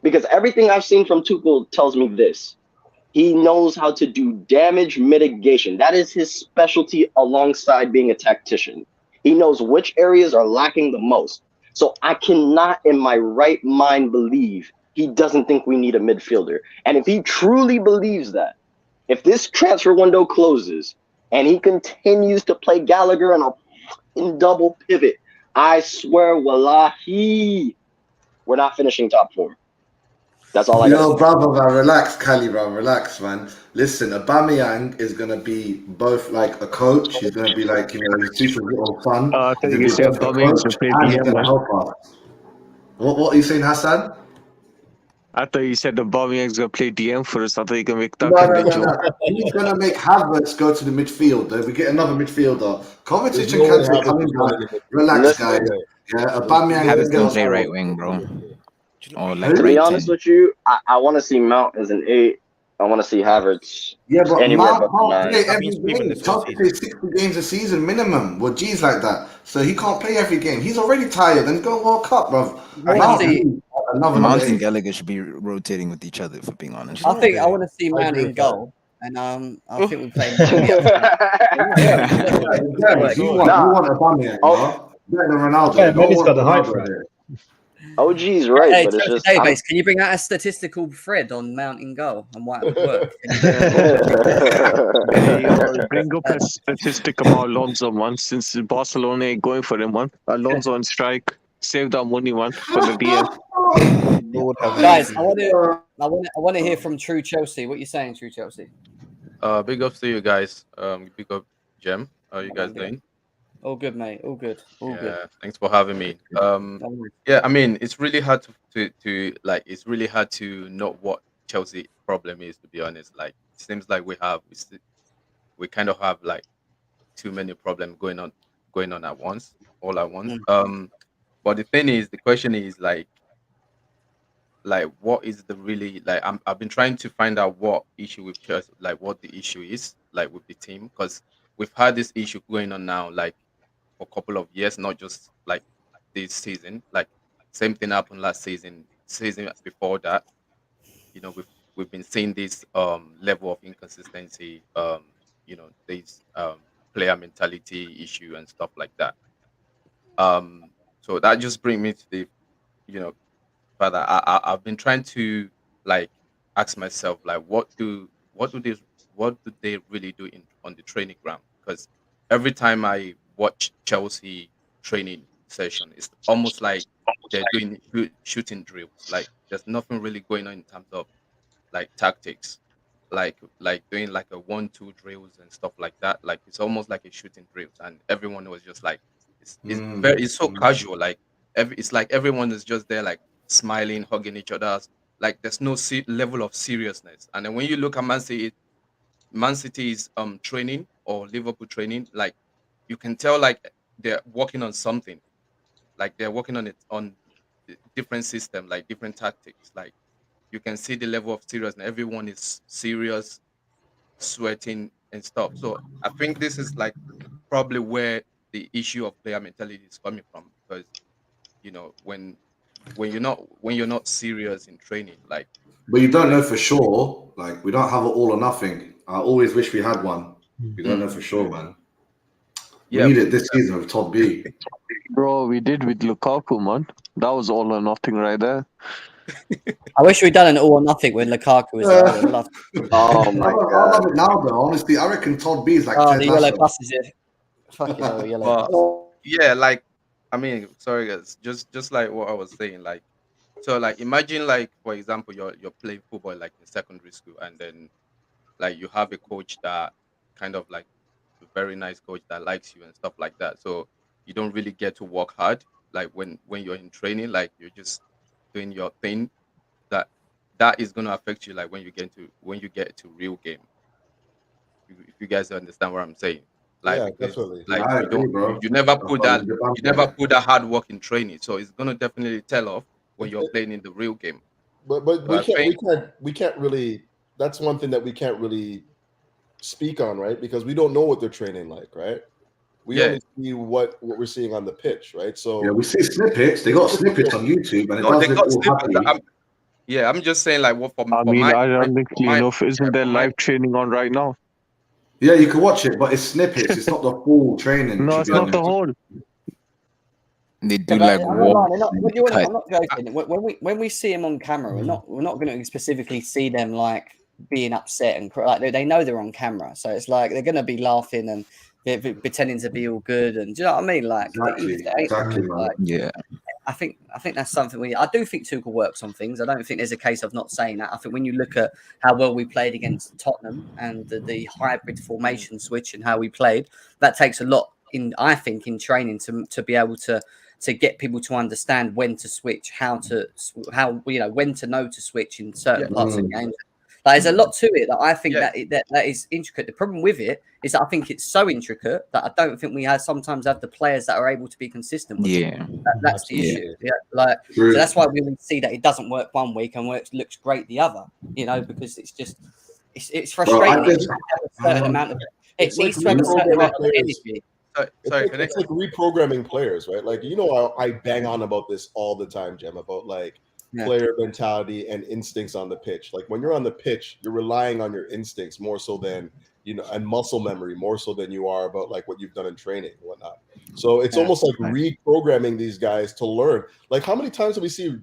Because everything I've seen from Tuchel tells me this. He knows how to do damage mitigation. That is his specialty alongside being a tactician. He knows which areas are lacking the most. So I cannot in my right mind believe he doesn't think we need a midfielder. And if he truly believes that, if this transfer window closes and he continues to play Gallagher in double pivot, I swear, wallahi, we're not finishing top 4. That's all I got. Yo, brother, man, relax, Cali, bro, relax, man. Listen, Aubameyang is gonna be both like a coach. He's gonna be like, he's super little fun. I think you said Aubameyang to play and he's DM, gonna man. help us. What are you saying, Hassan? I thought you said Aubameyang's gonna play DM for us. I thought you can make that No. He's gonna make Havertz go to the midfield. We get another midfielder. Kovacic and Kante coming back. Relax, guys. Yeah, Aubameyang Havertz is can gonna play right wing, bro. Or like To right be honest 10. with you, I want to see Mount as an 8. I want to see Havertz. Yeah, but anywhere Mount but can't play 9. every game. Chelsea play 60 games a season minimum. Well, G's like that. So he can't play every game. He's already tired and he's going World Cup, bro. Mount Mount and Gallagher should be rotating with each other, for being honest. I want to see Mount in goal. And I think we play. You want Aubameyang, bro. Better than Ronaldo. Yeah, maybe he's got the height for it. OG's right, Hey, but it's just Database, can you bring out a statistical thread on Mount in goal and why it would work? Bring up a statistic about Alonso, man. Since Barcelona ain't going for him, man. Alonso on strike. Save that money, man, for the DM. Guys, I want to hear from True Chelsea. What you saying, True Chelsea? Big ups to you guys. Big up, Jem. How are you guys doing? All good, mate. All good. All good. Thanks for having me. Yeah, I mean, it's really hard to it's really hard to know what Chelsea problem is, to be honest. Like, it seems like we kind of have like too many problems going on at once, all at once. But the question is like what is the really I've been trying to find out what issue with Chelsea, like what the issue is like with the team, because we've had this issue going on now like for a couple of years, not just like this season. Like, same thing happened last season before that. We've been seeing this level of inconsistency, this player mentality issue and stuff like that. So that just brings me to the further. I've been trying to like ask myself, like, what do they really do on the training ground? Because every time I watch Chelsea training session, it's almost like they're doing shooting drills. Like, there's nothing really going on in terms of like tactics, like doing like a 1-2 drills and stuff like that. Like, it's almost like a shooting drills, and everyone was just like, it's so casual. Like, it's like everyone is just there like smiling, hugging each other. Like, there's no level of seriousness. And then when you look at Man City's training or Liverpool training, like, you can tell like they're working on something, like they're working on it on different system, like different tactics. Like, you can see the level of seriousness. Everyone is serious, sweating and stuff. So I think this is like probably where the issue of player mentality is coming from, because when you're not serious in training, like. But you don't know for sure. Like, we don't have an all or nothing. I always wish we had one. We don't know for sure, man. We need it this season with Todd B. Bro, we did with Lukaku, man. That was all or nothing right there. I wish we'd done an all or nothing when Lukaku was there. I would love. Oh my I god. love it now, though. Honestly, I reckon Todd B is like Oh, Ted the yellow Lasso. bus is it? Fucking hell, yellow But bus. yeah, like I mean, sorry guys, just like what I was saying, like so like imagine like for example you're playing football like in secondary school and then like you have a coach that kind of like a very nice coach that likes you and stuff like that. So you don't really get to work hard like when you're in training, like you're just doing your thing. That that is gonna affect you like when you get to real game. If you guys understand what I'm saying, like Yeah, because definitely. Yeah, like I you agree, don't bro. you never That's put what that we debunk you never it. put that hard work in training, so it's gonna definitely tell off when It- you're it- playing in the real game. but So I think we can't really. That's one thing that we can't really speak on, right? Because we don't know what they're training like, right? We yeah, only see what we're seeing on the pitch, right? Yeah, So we see snippets. They got snippets on YouTube, and it no, does they look got all snippets. happy. Yeah, I'm just saying like what I for mean, my ironically enough, isn't there for my live training on right now? Yeah, you can watch it, but it's snippets. It's not the full training. No, To it's be not the honest. whole. They do Yeah, but like I'm not walk lying. cut. I'm not joking. When we see them on camera, we're not going to specifically see them like being upset and like they know they're on camera, so it's like they're going to be laughing and they're pretending to be all good. And do you know what I mean? Like, even if they ain't, Exactly, man. like, Yeah. I think that's something I do think Tuchel works on things. I don't think there's a case of not saying that. I think when you look at how well we played against Tottenham and the hybrid formation switch and how we played, that takes a lot in. I think in training to be able to get people to understand when to switch, how when to know to switch in certain parts of games. Like, there's a lot to it that I think that is intricate. The problem with it is that I think it's so intricate that I don't think we sometimes have the players that are able to be consistent with it. Yeah. That's the issue. Yeah, like True. so that's why we will see that it doesn't work one week and looks great the other. Because it's just it's frustrating. It needs to have a certain amount of needs to have a certain amount of energy. it's like reprogramming players, right? Like I bang on about this all the time, Jem, about like player mentality and instincts on the pitch. Like when you're on the pitch, you're relying on your instincts more so than and muscle memory more so than you are about like what you've done in training and whatnot. So it's almost like reprogramming these guys to learn. Like how many times have we seen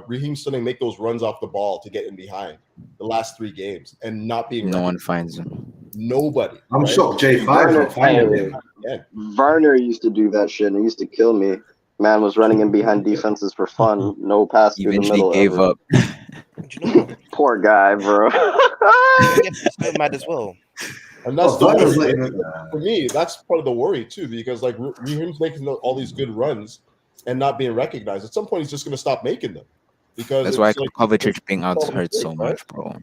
Raheem Sterling make those runs off the ball to get in behind the last 3 games and not being No one finds them. Nobody. I'm shocked J5 not finding him. Werner used to do that shit and it used to kill me. Man was running in behind defenses for fun. No pass through the middle. Gave up. Poor guy, bro. So mad as well. And that's the worry. For me, that's part of the worry too, because like Raheem's making all these good runs and not being recognized. At some point, he's just going to stop making them because that's why Kovacic being out hurts so much, bro.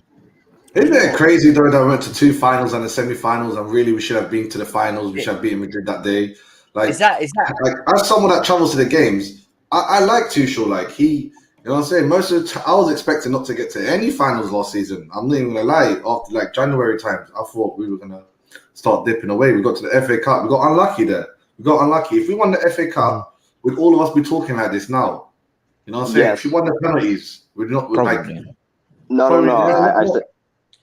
Isn't it crazy though that we went to 2 finals and the semi-finals, and really we should have been to the finals? We should have beaten Madrid that day. Like, is that like as someone that travels to the games, I like Tuchel. Like you know what I'm saying? Most of the I was expecting not to get to any finals last season. I'm not even gonna lie. After like January times, I thought we were gonna start dipping away. We got to the FA Cup. We got unlucky there. If we won the FA Cup, would all of us be talking like this now? You know what I'm saying? If we won the penalties, we'd not. No. I said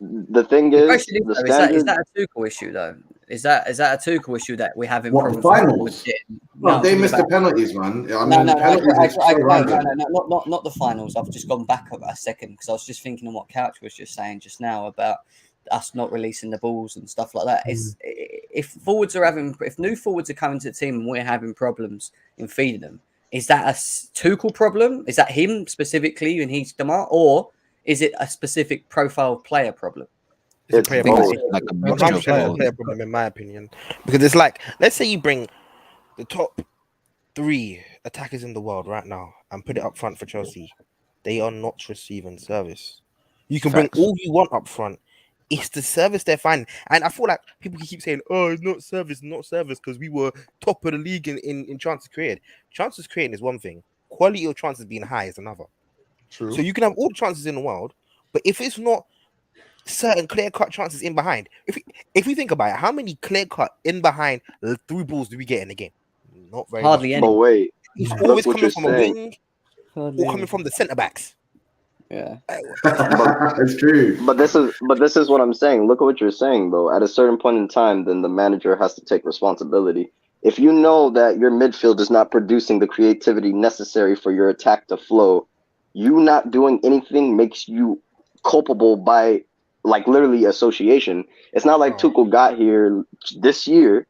the thing is, the standard... is that a Tuchel issue though? Is that a Tuchel issue that we have in the finals? No, they missed the penalties, man. I mean, not the finals. I've just gone back a second because I was just thinking on what Couch was just saying just now about us not releasing the balls and stuff like that. If new forwards are coming to the team and we're having problems in feeding them, is that a Tuchel problem? Is that him specifically and he's Demar, or is it a specific profile player problem? It's a player problem, in my opinion. Because it's like, let's say you bring the top 3 attackers in the world right now and put it up front for Chelsea. They are not receiving service. You can bring all you want up front. It's the service they're finding. And I feel like people keep saying, oh, it's not service, because we were top of the league in chances created. Chances created is one thing. Quality of chances being high is another. True. So you can have all the chances in the world, but if it's not certain clear-cut chances in behind, if we think about it, how many clear-cut in behind through balls do we get in the game? Not very hardly much. any. But wait, it's always coming from a wing or coming from the centre backs. Yeah, it's true. But this is what I'm saying. Look at what you're saying, bro. At a certain point in time, then the manager has to take responsibility. If you know that your midfield is not producing the creativity necessary for your attack to flow, you not doing anything makes you culpable by like literally association. It's not like Tuchel got here this year,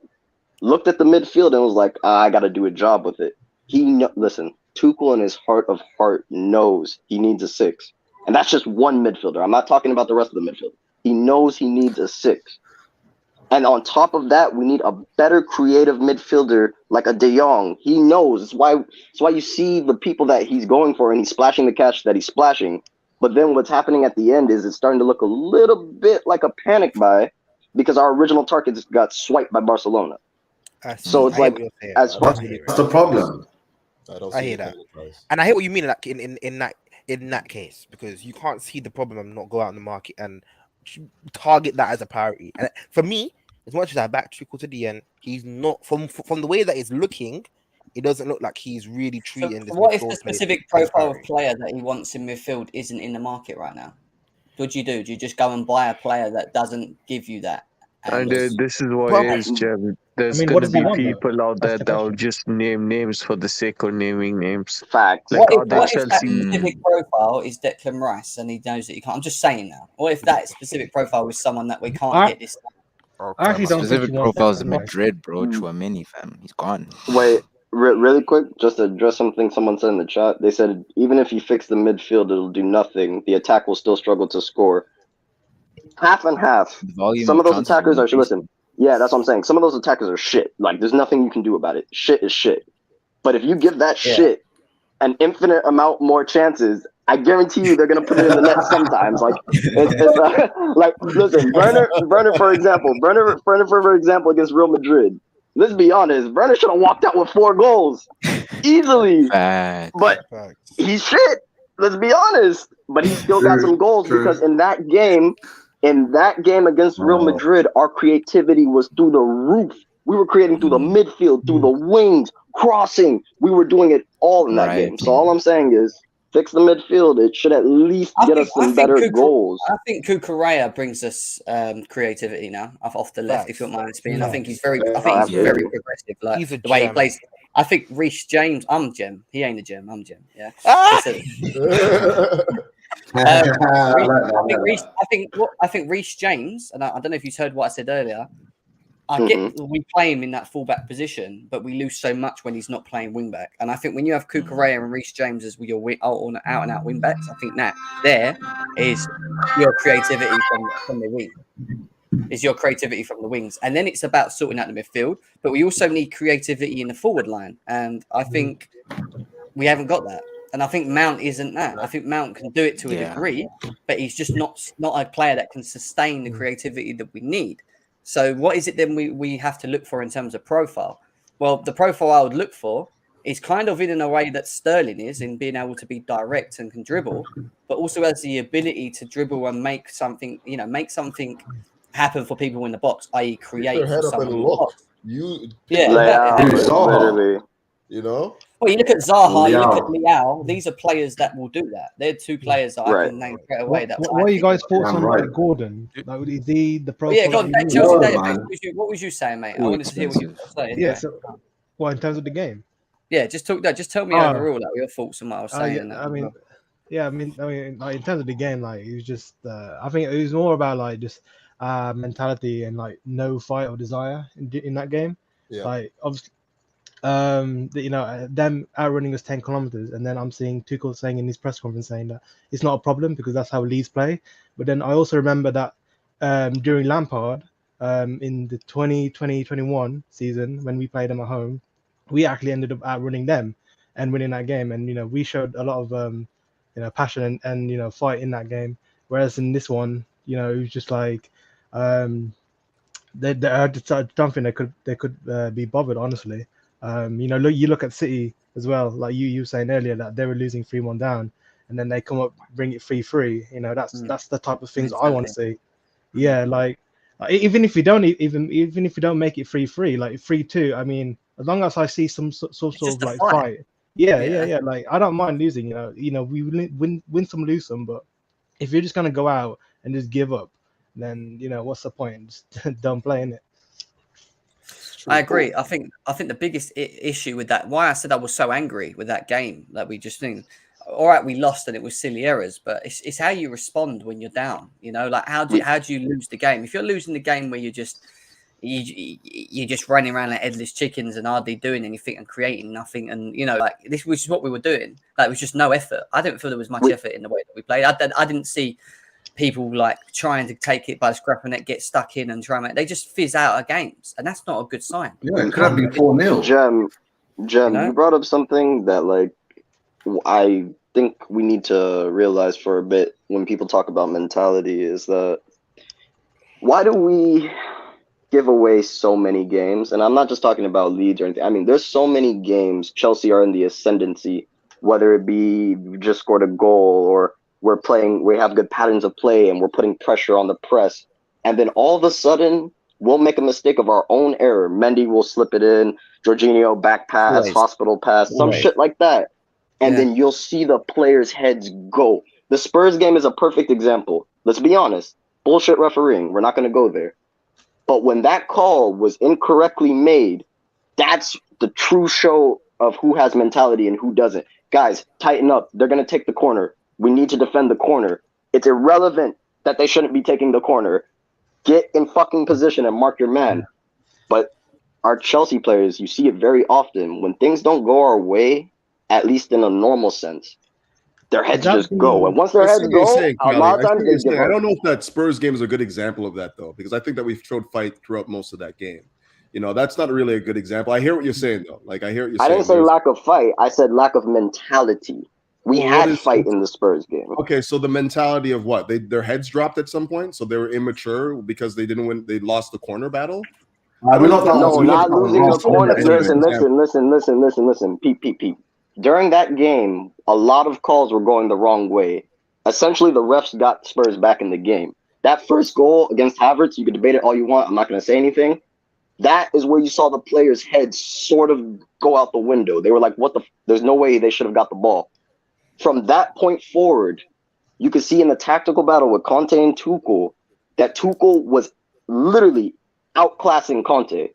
looked at the midfield and was like, I got to do a job with it. Listen, Tuchel in his heart of heart knows he needs a 6. And that's just one midfielder. I'm not talking about the rest of the midfield. He knows he needs a 6. And on top of that, we need a better creative midfielder like a De Jong. He knows. It's why you see the people that he's going for and he's splashing the cash that he's splashing. But then what's happening at the end is it's starting to look a little bit like a panic buy because our original targets got swiped by Barcelona. So it's like as far that's the problem. I hear that, and I hear what you mean like in that case, because you can't see the problem and not go out in the market and target that as a priority. And for me, as much as I back Tuchel to the end, he's not from the way that it's looking. It doesn't look like he's really treating this. What if the specific profile of player that he wants in midfield isn't in the market right now? What do? Do you just go and buy a player that doesn't give you that? And this is what it is, Jeb. There's going to be people out there that will just name names for the sake of naming names. Facts. Like, what if that specific profile is Declan Rice and he knows that he can't? I'm just saying now. What if that specific profile is someone that we can't get this? I actually don't specific profiles in Madrid, bro. Chouameni, fam. He's gone. Wait, really quick, just to address something someone said in the chat. They said even if you fix the midfield, it'll do nothing. The attack will still struggle to score. Half and half. Some of those attackers are listen. Yeah, that's what I'm saying. Some of those attackers are shit. Like, there's nothing you can do about it. Shit is shit. But if you give that shit an infinite amount more chances, I guarantee you they're gonna put it in the net sometimes. Like, like listen, Werner for example, for example against Real Madrid. Let's be honest, Werner should have walked out with 4 goals easily. But he's shit. Let's be honest. But he still got some goals because in that game against Real Madrid, our creativity was through the roof. We were creating through the midfield, through the wings, crossing. We were doing it all in that game. So all I'm saying is fix the midfield. It should at least get us some better goals. I think Cucurella brings us creativity now off the left. If you don't mind speaking, I think he's very progressive. Like the way he plays. I think Reece James. I'm Gem. He ain't a Gem. I'm Gem. Yeah. I think Reece James, and I don't know if you heard what I said earlier. I get we play him in that fullback position, but we lose so much when he's not playing wing back. And I think when you have Cucurella and Reece James as your out and out wing backs, I think that there is your creativity from the wing. Is your creativity from the wings, and then it's about sorting out the midfield. But we also need creativity in the forward line, and I think we haven't got that. And I think Mount isn't that. I think Mount can do it to a degree, but he's just not a player that can sustain the creativity that we need. So what is it then we have to look for in terms of profile? Well, the profile I would look for is kind of in a way that Sterling is, in being able to be direct and can dribble, but also has the ability to dribble and make something happen for people in the box, i.e. create for someone in the box. Literally. You know? Well, you look at Zaha, you look at Leao. These are players that will do that. They're 2 players that I can name straight away. What are you guys' thoughts on like Gordon? Like, is he the profile? Yeah, go on. What was you saying, mate? I wanted to hear what you were saying. Yeah. So, in terms of the game? Yeah, just tell me overall your thoughts on what I was saying. I mean, like, in terms of the game, like it was just. I think it was more about like just mentality and like no fight or desire in that game. Yeah. Like obviously. Them outrunning us 10 kilometers, and then I'm seeing Tuchel saying in his press conference saying that it's not a problem because that's how Leeds play. But then I also remember that during Lampard, in the 2020-21 season when we played them at home, we actually ended up outrunning them and winning that game. And we showed a lot of passion and fight in that game. Whereas in this one, it was just like I don't think they could be bothered, honestly. You look at City as well, like you were saying earlier that they were losing 3-1 down, and then they come up, bring it 3-3. That's the type of things I want to see. Yeah, like even if you don't make it 3-3, like 3-2. I mean, as long as I see some sort of like fight. Yeah. Like I don't mind losing. We win some, lose some, but if you're just gonna go out and just give up, then what's the point? Just don't play in it. I agree. I think the biggest issue with that, why I said I was so angry with that game, that we just think, all right, we lost and it was silly errors, but it's how you respond when you're down. You know, like how do you lose the game? If you're losing the game where you're just running around like headless chickens and hardly doing anything and creating nothing, and you know, like this was what we were doing. Like it was just no effort. I didn't feel there was much effort in the way that we played. I didn't see people like trying to take it by the scruff of the neck, get stuck in and try and they just fizz out of games, and that's not a good sign. Yeah, it could have been 4-0. Jem, you brought up something that like I think we need to realize for a bit when people talk about mentality is that why do we give away so many games? And I'm not just talking about Leeds or anything. I mean, there's so many games Chelsea are in the ascendancy, whether it be we just scored a goal or we have good patterns of play and we're putting pressure on the press. And then all of a sudden, we'll make a mistake of our own error. Mendy will slip it in, Jorginho back pass, hospital pass, some shit like that. And then you'll see the players' heads go. The Spurs game is a perfect example. Let's be honest. Bullshit refereeing. We're not going to go there. But when that call was incorrectly made, that's the true show of who has mentality and who doesn't. Guys, tighten up. They're going to take the corner. We need to defend the corner. It's irrelevant that they shouldn't be taking the corner. Get in fucking position and mark your man. But our Chelsea players, you see it very often. When things don't go our way, at least in a normal sense, their heads just go. And once their heads go, a lot of times they give up. I don't know if that Spurs game is a good example of that, though, because I think that we've showed fight throughout most of that game. You know, that's not really a good example. I hear what you're saying, though. Like, I hear what you're saying. I didn't say lack of fight. I said lack of mentality. We had fight in the Spurs game. Okay, so the mentality of what? Their heads dropped at some point, so they were immature because they didn't win. They lost the corner battle. Not losing the corner. Listen. Peep. During that game, a lot of calls were going the wrong way. Essentially, the refs got Spurs back in the game. That first goal against Havertz, you can debate it all you want. I'm not going to say anything. That is where you saw the players' heads sort of go out the window. They were like, what the there's no way they should have got the ball. From that point forward, you could see in the tactical battle with Conte and Tuchel that Tuchel was literally outclassing Conte.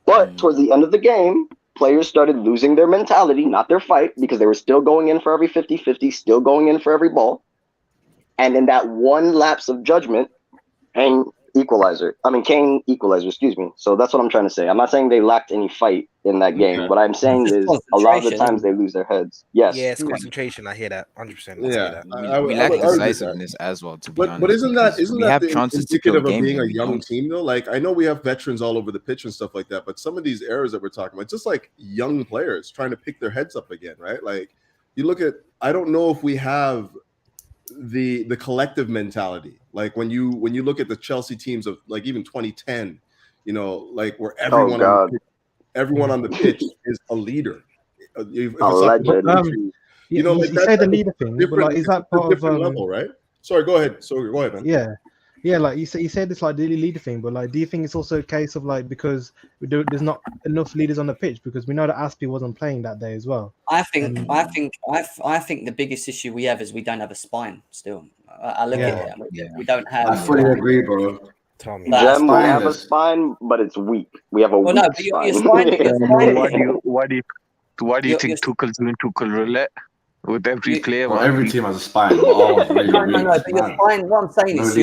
But towards the end of the game, players started losing their mentality, not their fight, because they were still going in for every 50-50, still going in for every ball. And in that one lapse of judgment, Kane equalizer, excuse me. So that's what I'm trying to say. I'm not saying they lacked any fight in that game. What I'm saying is a lot of the times they lose their heads. Yes. Yeah, it's concentration. I hear that 100%. We lack decisiveness as well, to be honest. But isn't that the indicative of being a young team, though? Like, I know we have veterans all over the pitch and stuff like that, but some of these errors that we're talking about, it's just like young players trying to pick their heads up again, right? Like, you look at, I don't know if we have the collective mentality. Like when you look at the Chelsea teams of like even 2010, you know, like where everyone on the pitch is a leader. You say the leader thing, but like, is that part of level, right? Sorry, go ahead, man. Yeah, like you said this like daily leader thing, but like, do you think it's also a case of like because there's not enough leaders on the pitch, because we know that Aspie wasn't playing that day as well? I think the biggest issue we have is we don't have a spine still. I look at it. We don't have. I fully agree, bro. Jem, we have a spine, but it's weak. We have a weak spine. Why do you think Tuchel's doing Tuchel roulette? With every player, every team has a spine. No. But your spine. What I'm saying is,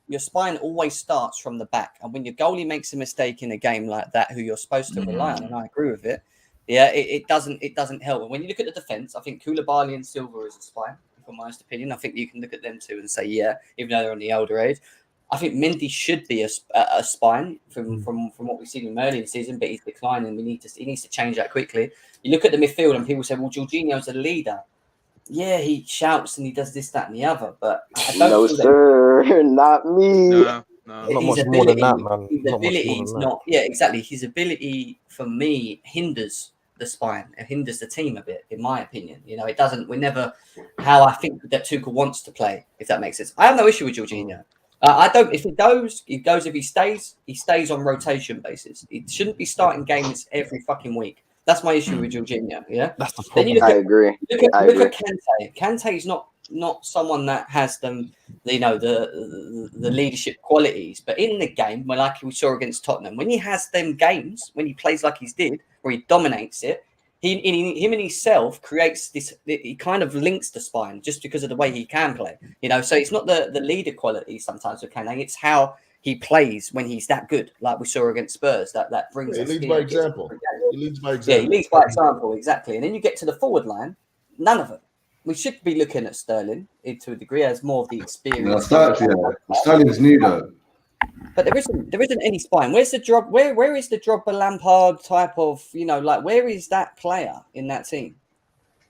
your spine always starts from the back, and when your goalie makes a mistake in a game like that, who you're supposed to rely on, and I agree with it. Yeah, it doesn't help. And when you look at the defense, I think Koulibaly and Silva is a spine. For my honest opinion, I think you can look at them too and say, yeah, even though they're on the older age. I think Mendy should be a spine from what we've seen him early in the season, but he's declining. He needs to change that quickly. You look at the midfield and people say, well, Jorginho's a leader. Yeah, he shouts and he does this, that, and the other. But I don't no, sir, not me. No. Not much more than that, man. His ability is not. Yeah, exactly. His ability for me hinders the spine. It hinders the team a bit, in my opinion. You know, it doesn't. We're never how I think that Tuchel wants to play. If that makes sense, I have no issue with Jorginho. I don't. If he goes. If he stays on rotation basis. He shouldn't be starting games every fucking week. That's my issue with Jorginho. Yeah, that's the problem. I agree. Look at Kante. Kante is not not someone that has them, you know, the leadership qualities. But in the game, when like we saw against Tottenham, when he has them games, when he plays like he's did, where he dominates it, him and himself creates this. He kind of links the spine just because of the way he can play. You know, so it's not the leader quality sometimes with Kane. It's how he plays when he's that good, like we saw against Spurs. That brings He us. leads by example. He leads by example. Yeah, he leads by example, exactly. And then you get to the forward line, none of them. We should be looking at Sterling to a degree as more of the experience. Sterling's new though. But there isn't any spine. Where's the drop? Where is the Drogba Lampard type of, you know, like where is that player in that team?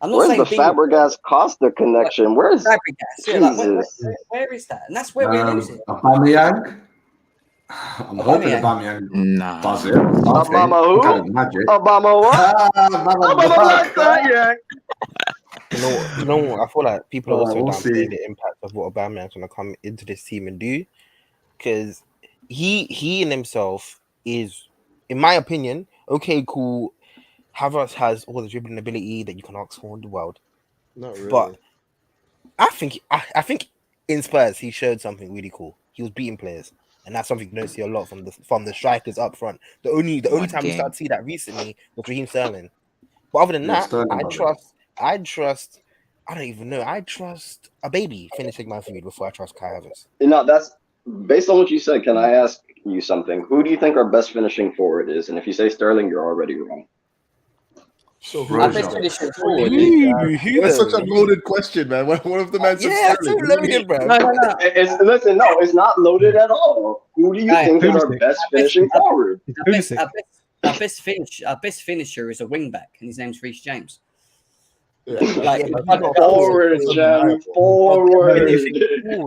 I'm not Where's saying the Fabregas Costa connection? Where's Fabregas? Yeah, like, where is that? And that's where we're losing. Aubameyang. I'm hoping Aubameyang does it. Obama who? Magic. Obama what? Obama. You know, I feel like people are also we'll downplaying the impact of what Aubameyang's going to come into this team and do, because he in himself is, in my opinion, okay, cool. Havertz has all the dribbling ability that you can ask for in the world. Not really. But I think in Spurs he showed something really cool. He was beating players, and that's something you don't see a lot from the strikers up front. The only time we started to see that recently was Raheem Sterling. But other than that, I trust. I don't even know. I trust a baby finishing my food before I trust Kai Havertz. You know, that's based on what you said. Can I ask you something? Who do you think our best finishing forward is? And if you say Sterling, you're already wrong. So Our best finishing forward. That's such a loaded question, man. What if the man said Sterling? So loaded, bro. No. It's not loaded at all. Who do you think is our best finishing forward? Our best finisher is a wing back, and his name's Reece James. Yeah. Forward, Jam. Forward. I'm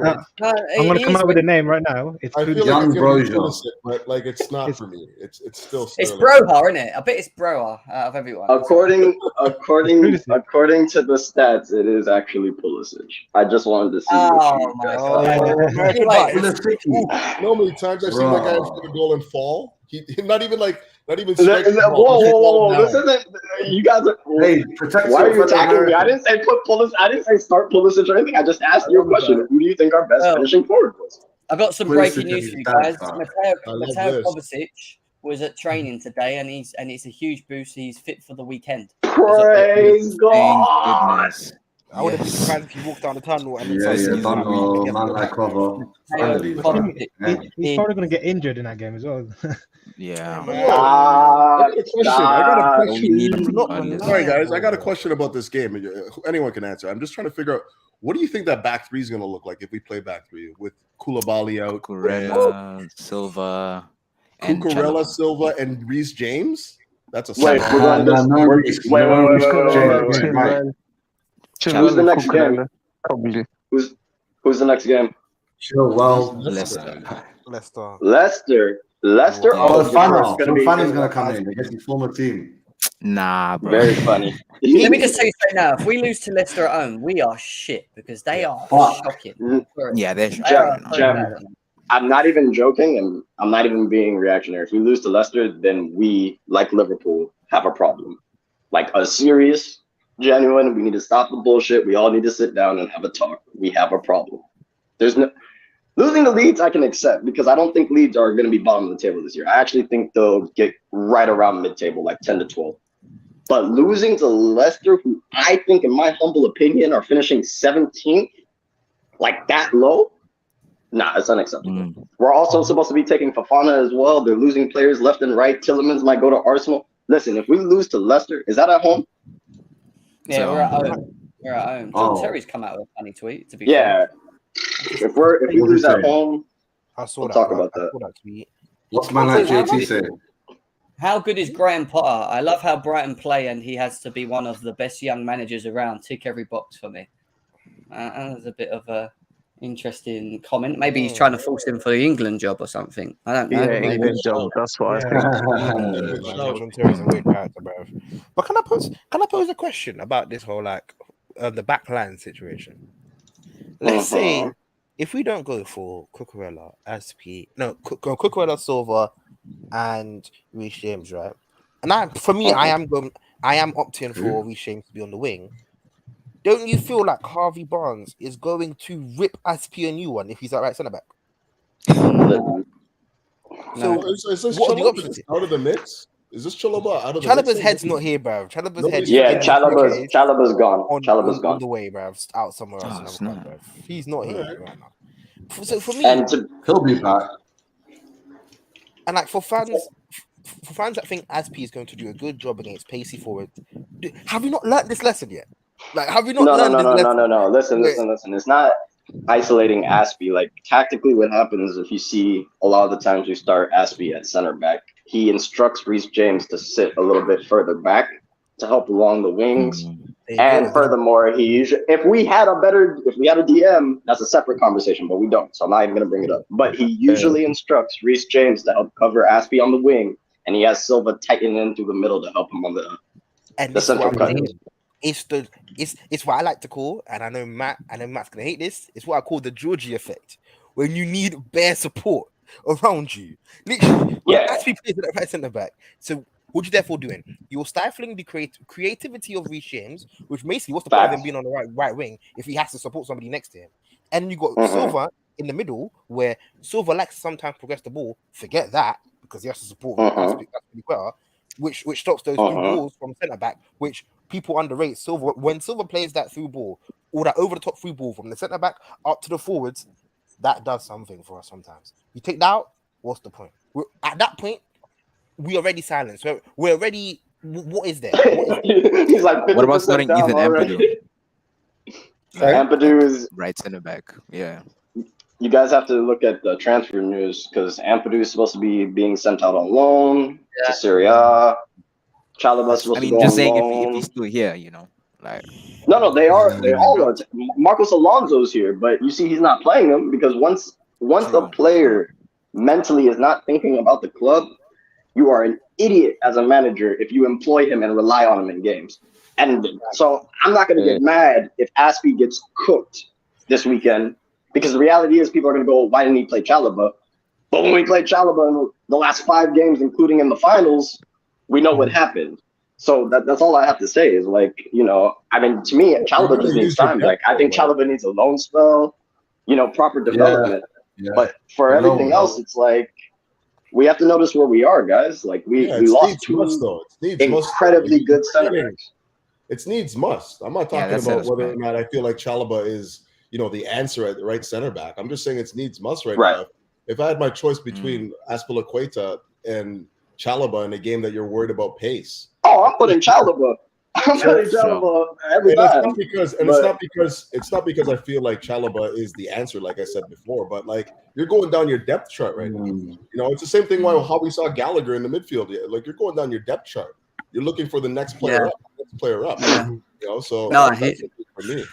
going to come out with a name right now. It's I feel Young like Broja. but like it's not for me. It's still It's Sterling. Broha, isn't it? I bet it's Broha out of everyone. According to the stats, it is actually Pulisic. I just wanted to see what you guys thought. Normally, times I've seen that guy score a goal and fall. He not even Whoa! This isn't. You guys are. Hey, protect. Why are you attacking me? I didn't say put Pulisic. I didn't say start Pulisic or anything. I just asked you a question. Who do you think our best finishing forward was? I've got some breaking news for you guys. I Mateo love this. Kovacic was at training today, and it's a huge boost. He's fit for the weekend. Praise God! I would have been surprised if he walked down the tunnel and man like cover. He's probably going to get injured in that game as well. Yeah. I got a question. Sorry, Sorry, guys. I got a question about this game. Anyone can answer. I'm just trying to figure out, what do you think that back three is going to look like if we play back three with Koulibaly out, Cucurella, Silva, and Cucurella, Silva, and Reece James? That's a Wait, solid. Who's the next game? Probably. Who's the next game? Leicester. Fanning's gonna come in against his former team. Nah, bro. Very funny. Let me just say straight now: if we lose to Leicester at home, we are shit because they are shocking. Yeah, they're shocking. I'm not even joking, and I'm not even being reactionary. If we lose to Leicester, then we, like Liverpool, have a problem. Like a serious, genuine. We need to stop the bullshit. We all need to sit down and have a talk. We have a problem. There's no. Losing to Leeds, I can accept because I don't think Leeds are going to be bottom of the table this year. I actually think they'll get right around mid-table, like 10 to 12. But losing to Leicester, who I think, in my humble opinion, are finishing 17th, like that low, nah, it's unacceptable. We're also supposed to be taking Fofana as well. They're losing players left and right. Tillemans might go to Arsenal. Listen, if we lose to Leicester, is that at home? Yeah, we're at home. We're at home. John Terry's come out with a funny tweet. To be fair. If we lose at home, we'll talk about that. What's man like JT say? How good is Graham Potter? I love how Brighton play, and he has to be one of the best young managers around. Tick every box for me. That's a bit of a interesting comment. Maybe he's trying to force him for the England job or something. I don't know. Yeah, England job. That's what I think. John Terry's a weird character, bro. But can I pose a question about this whole the backline situation? Let's say if we don't go for Cucurella, Cucurella, Silva, and Reece James, right? And I am opting for Reece James to be on the wing. don't you feel like Harvey Barnes is going to rip Aspie a new one if he's that right centre back? So is this what are the Chalobah options? out of the mix? Is this Chalobah out of the Chalaba's mix? head's not here, bruv. Chalaba's head. Yeah, Chalobah's gone. Chalobah's on gone. the way, bruv. Out somewhere else. Oh, Another it's club, not. bruv. He's not here right now. So for me, And He'll be back. and like for fans that think Aspie is going to do a good job against pacey forward, have you not learned this lesson yet? Like, have you not learned this lesson? No. Listen. It's not isolating Aspie. Like, tactically, what happens if you see a lot of the times we start Aspie at center back, he instructs Reece James to sit a little bit further back to help along the wings. And furthermore, if we had a DM, that's a separate conversation, but we don't. So I'm not even going to bring it up. But he usually instructs Reece James to help cover Aspie on the wing, and he has Silva tighten in through the middle to help him on the central cut. It's what I like to call, and I know Matt's gonna hate this. It's what I call the Georgie effect, when you need bare support around you. Literally, Aspie plays at the right centre back. So what you therefore doing? You're stifling the creativity of Reece James, which basically what's the point of him being on the right wing if he has to support somebody next to him? And you got Silva in the middle, where Silva likes to sometimes progress the ball. Forget that, because he has to support Aspie better, which stops those through balls from centre back, which people underrate. Silva, when Silva plays that through ball or that over the top through ball from the centre back up to the forwards, that does something for us sometimes. You take that out, what's the point? At that point, we already silenced. We're already. What is there? He's like, what about starting Ethan Ampadu? Ampadu is right center back. Yeah. You guys have to look at the transfer news because Ampadu is supposed to be being sent out on loan to Serie A. Chalobah's supposed to go just on saying loan. if he's still here, you know, like. No, they are. They all are. Marcos Alonso's here, but you see, he's not playing him because once a player mentally is not thinking about the club, you are an idiot as a manager if you employ him and rely on him in games. And so I'm not going to get mad if Aspie gets cooked this weekend, because the reality is people are going to go, why didn't he play Chalobah? But when we played Chalobah in the last 5 games, including in the finals, we know what happened. So that's all I have to say is, like, you know, I mean, to me, Chalobah just needs time. Like, I think Chalobah needs a loan spell, you know, proper development. But for everything else, it's like, we have to notice where we are, guys. Like, we lost 2 incredibly good center backs. It's needs must. I'm not talking about whether or not I feel like Chalobah is, you know, the answer at the right center back. I'm just saying it's needs must right now. If I had my choice between Azpilicueta and Chalobah in a game that you're worried about pace. Oh, I'm putting Chalobah. I'm putting Chalobah every time. It's not because I feel like Chalobah is the answer, like I said before, but like you're going down your depth chart right now. You know, it's the same thing how we saw Gallagher in the midfield. Like, you're going down your depth chart. You're looking for the next player up. You know, so that's it for me.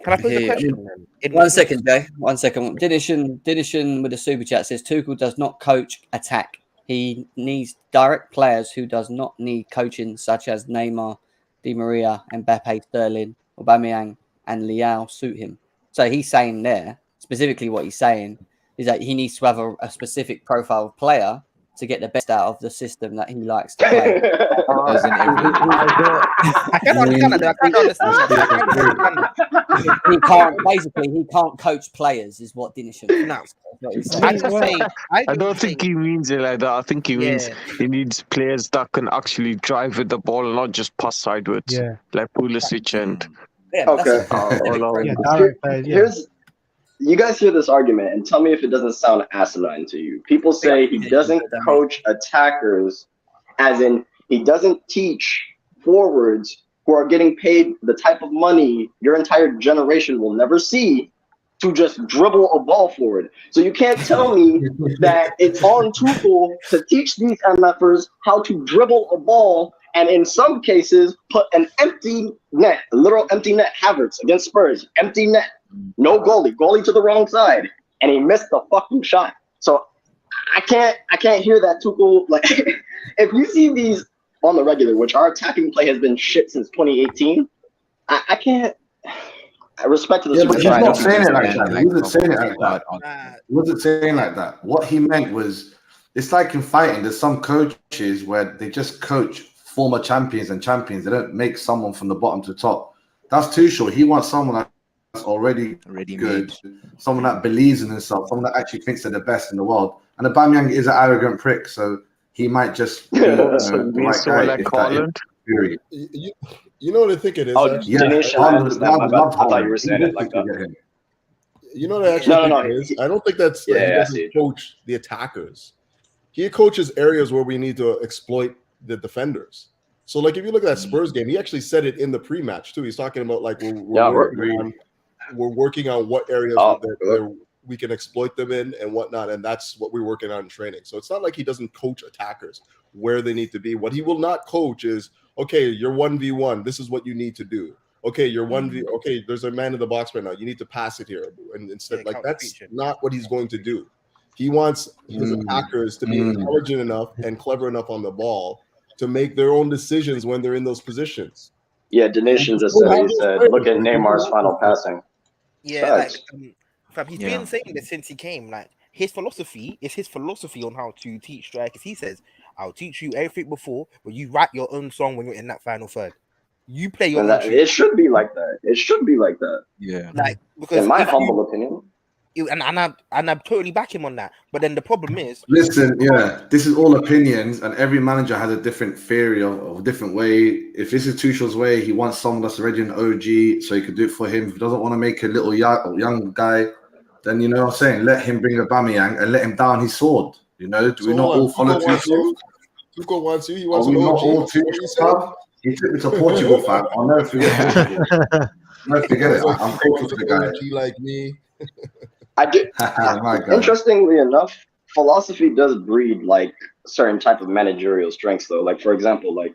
Can I put the question? 1 second, Jay. 1 second. Dinishan with the super chat says Tuchel does not coach attack. He needs direct players who does not need coaching, such as Neymar, Di Maria, Mbappe, Sterling, Aubameyang, and Leao suit him. So he's saying there, specifically what he's saying, is that he needs to have a specific profile of player to get the best out of the system that he likes to play. I can't understand. He can't coach players, is what Dinishan. No. I don't think he means it like that. I think he means he needs players that can actually drive with the ball and not just pass sideways, like Pulisic and. Here's. You guys hear this argument and tell me if it doesn't sound asinine to you. People say he doesn't coach attackers, as in he doesn't teach forwards who are getting paid the type of money your entire generation will never see to just dribble a ball forward. So you can't tell me that it's on Tuchel to teach these MFers how to dribble a ball, and in some cases put an empty net, a literal empty net. Havertz against Spurs, empty net. No goalie to the wrong side, and he missed the fucking shot. So I can't hear that Tuchel, like, if you see these on the regular, which our attacking play has been shit since 2018, I can't. I respect to the but he's not saying it like that. He wasn't saying it like that. He wasn't saying like that. What he meant was, it's like in fighting. There's some coaches where they just coach former champions and champions. They don't make someone from the bottom to top. That's Tuchel. He wants someone that's already good, made. someone that believes in himself, someone that actually thinks they're the best in the world. And Aubameyang is an arrogant prick, so he might just be the right guy. Like Haaland. You know what I think it is? Actually? Donation, I understand. My bad. I thought you were saying it like that. You know what I actually think it is? I don't think that's he doesn't coach the attackers. He coaches areas where we need to exploit the defenders. So, like, if you look at that Spurs game, he actually said it in the pre-match too. He's talking about like we're working on what areas that we can exploit them in and whatnot, and that's what we're working on in training. So it's not like he doesn't coach attackers where they need to be. What he will not coach is, okay, you're 1v1. This is what you need to do. Okay, you're 1v. Okay, there's a man in the box right now. You need to pass it here, and instead, like that's not what he's going to do. He wants his attackers to be intelligent enough and clever enough on the ball to make their own decisions when they're in those positions. Yeah, Donation just said, he said, look at Neymar's final passing. Yeah, like, he's been saying this since he came. Like, his philosophy is his philosophy on how to teach strikers. He says, I'll teach you everything before, but you write your own song when you're in that final third. You play your own. It should be like that. It should be like that. Yeah. Like, because in my humble opinion. And I totally back him on that. But then the problem is, listen, this is all opinions, and every manager has a different theory of a different way. If this is Tuchel's way, he wants someone that's already an OG, so he could do it for him. If he doesn't want to make a little young guy, then you know what I'm saying, let him bring Aubameyang and let him down his sword. You know, do we not all follow Tuchel? Tuchel wants you. He wants an OG. He took me to Portugal, fam. I'll never forget Portugal. Never forget it. I'm grateful to the guy. Like me. I do. Interestingly enough, philosophy does breed like certain type of managerial strengths, though. Like, for example, like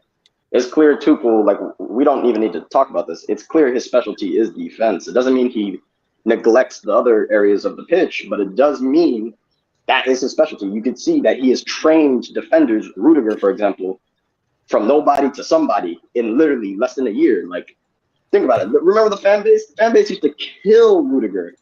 it's clear Tuchel, like we don't even need to talk about this. It's clear his specialty is defense. It doesn't mean he neglects the other areas of the pitch, but it does mean that is his specialty. You can see that he has trained defenders, Rudiger, for example, from nobody to somebody in literally less than a year. Like, think about it. Remember the fan base? The fan base used to kill Rudiger.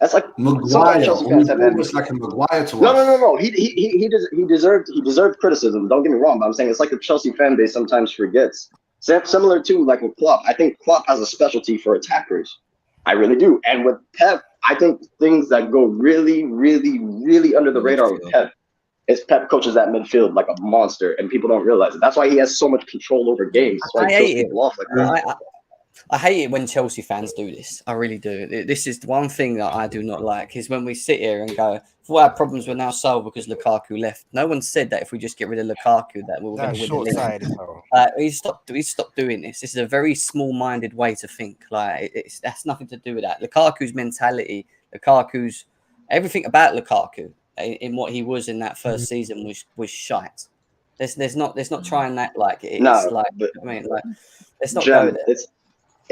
That's like Maguire. Almost like a Maguire to us. No. He deserved criticism. Don't get me wrong, but I'm saying it's like the Chelsea fan base sometimes forgets. Similar to like with Klopp. I think Klopp has a specialty for attackers. I really do. And with Pep, I think things that go really, really, really under the radar with Pep is Pep coaches that midfield like a monster, and people don't realize it. That's why he has so much control over games. I hate it. I hate it when Chelsea fans do this. I really do. This is the one thing that I do not like, is when we sit here and go, if all our problems were now solved because Lukaku left. No one said that if we just get rid of Lukaku that we were going to win the league. We stop doing this. This is a very small-minded way to think. Like, that's nothing to do with that. Lukaku's mentality, everything about Lukaku in what he was in that first season was shite. There's not trying that like it. Let's not go there.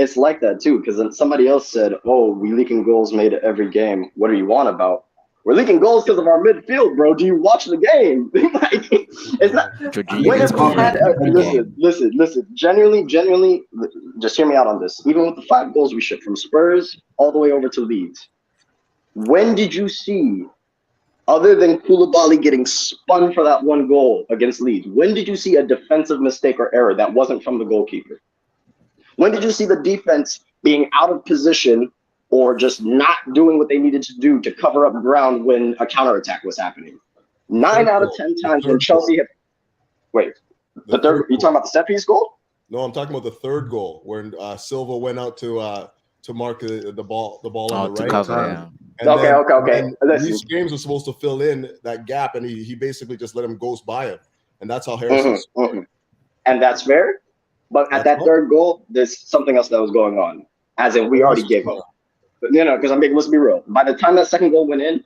It's like that too, because then somebody else said, "Oh, we leaking goals made every game. What are you on about? We're leaking goals because of our midfield, bro. Do you watch the game? Like, it's not. Listen. Genuinely, just hear me out on this. Even with the 5 goals we shipped from Spurs all the way over to Leeds, when did you see, other than Koulibaly getting spun for that 1 goal against Leeds, when did you see a defensive mistake or error that wasn't from the goalkeeper? When did you see the defense being out of position or just not doing what they needed to do to cover up ground when a counterattack was happening? 9 out of 10 times when Chelsea had... Wait, the third... You talking about the set piece goal? No, I'm talking about the 3rd goal when Silva went out to mark the ball on the right. Cover, Okay. These games were supposed to fill in that gap, and he basically just let him ghost by him, and that's how Harrison scored. And that's fair. But at that 3rd goal, there's something else that was going on. As in, we already gave up. But, because let's be real. By the time that 2nd goal went in,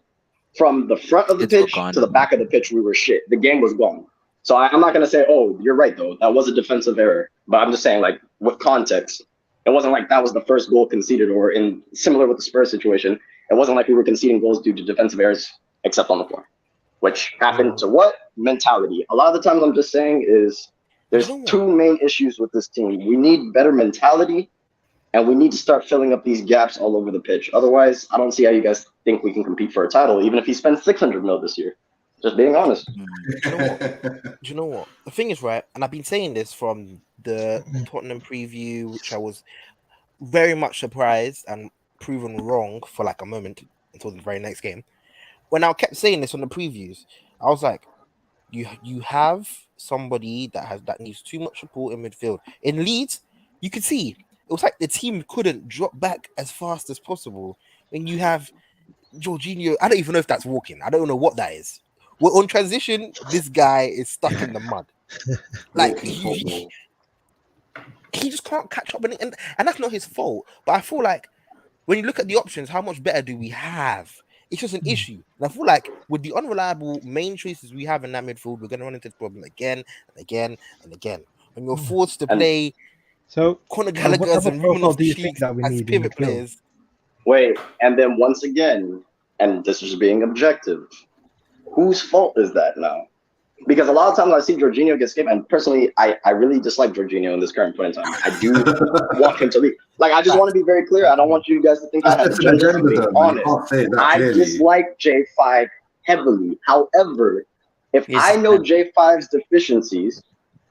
from the front of the pitch to the back of the pitch, we were shit. The game was gone. So I'm not going to say, oh, you're right, though. That was a defensive error. But I'm just saying, like, with context, it wasn't like that was the first goal conceded, or similar with the Spurs situation. It wasn't like we were conceding goals due to defensive errors, except on the floor, which happened to what? Mentality. A lot of the times I'm just saying is, there's 2 main issues with this team. We need better mentality, and we need to start filling up these gaps all over the pitch. Otherwise, I don't see how you guys think we can compete for a title, even if he spends 600 mil this year. Just being honest. Do you know what? The thing is, right, and I've been saying this from the Tottenham preview, which I was very much surprised and proven wrong for like a moment until the very next game. When I kept saying this on the previews, I was like, you have somebody that needs too much support in midfield. In Leeds, you could see it was like the team couldn't drop back as fast as possible. When you have Jorginho, I don't even know if that's walking. I don't know what that is. Well, on transition, this guy is stuck in the mud. Like he just can't catch up, and that's not his fault. But I feel like when you look at the options, how much better do we have? It's just an issue. And I feel like with the unreliable main choices we have in that midfield, we're going to run into this problem again and again and again. When you're forced to play Conor Gallagher's and Ruben Loftus-Cheek as pivot players. Wait, and then once again, and this is being objective, whose fault is that now? Because a lot of times I see Jorginho get skipped, and personally, I really dislike Jorginho in this current point in time. I do want him to leave. Like, I just want to be very clear. I don't want you guys to think I have agenda, to be honest. I dislike J5 heavily. However, if I know J5's deficiencies,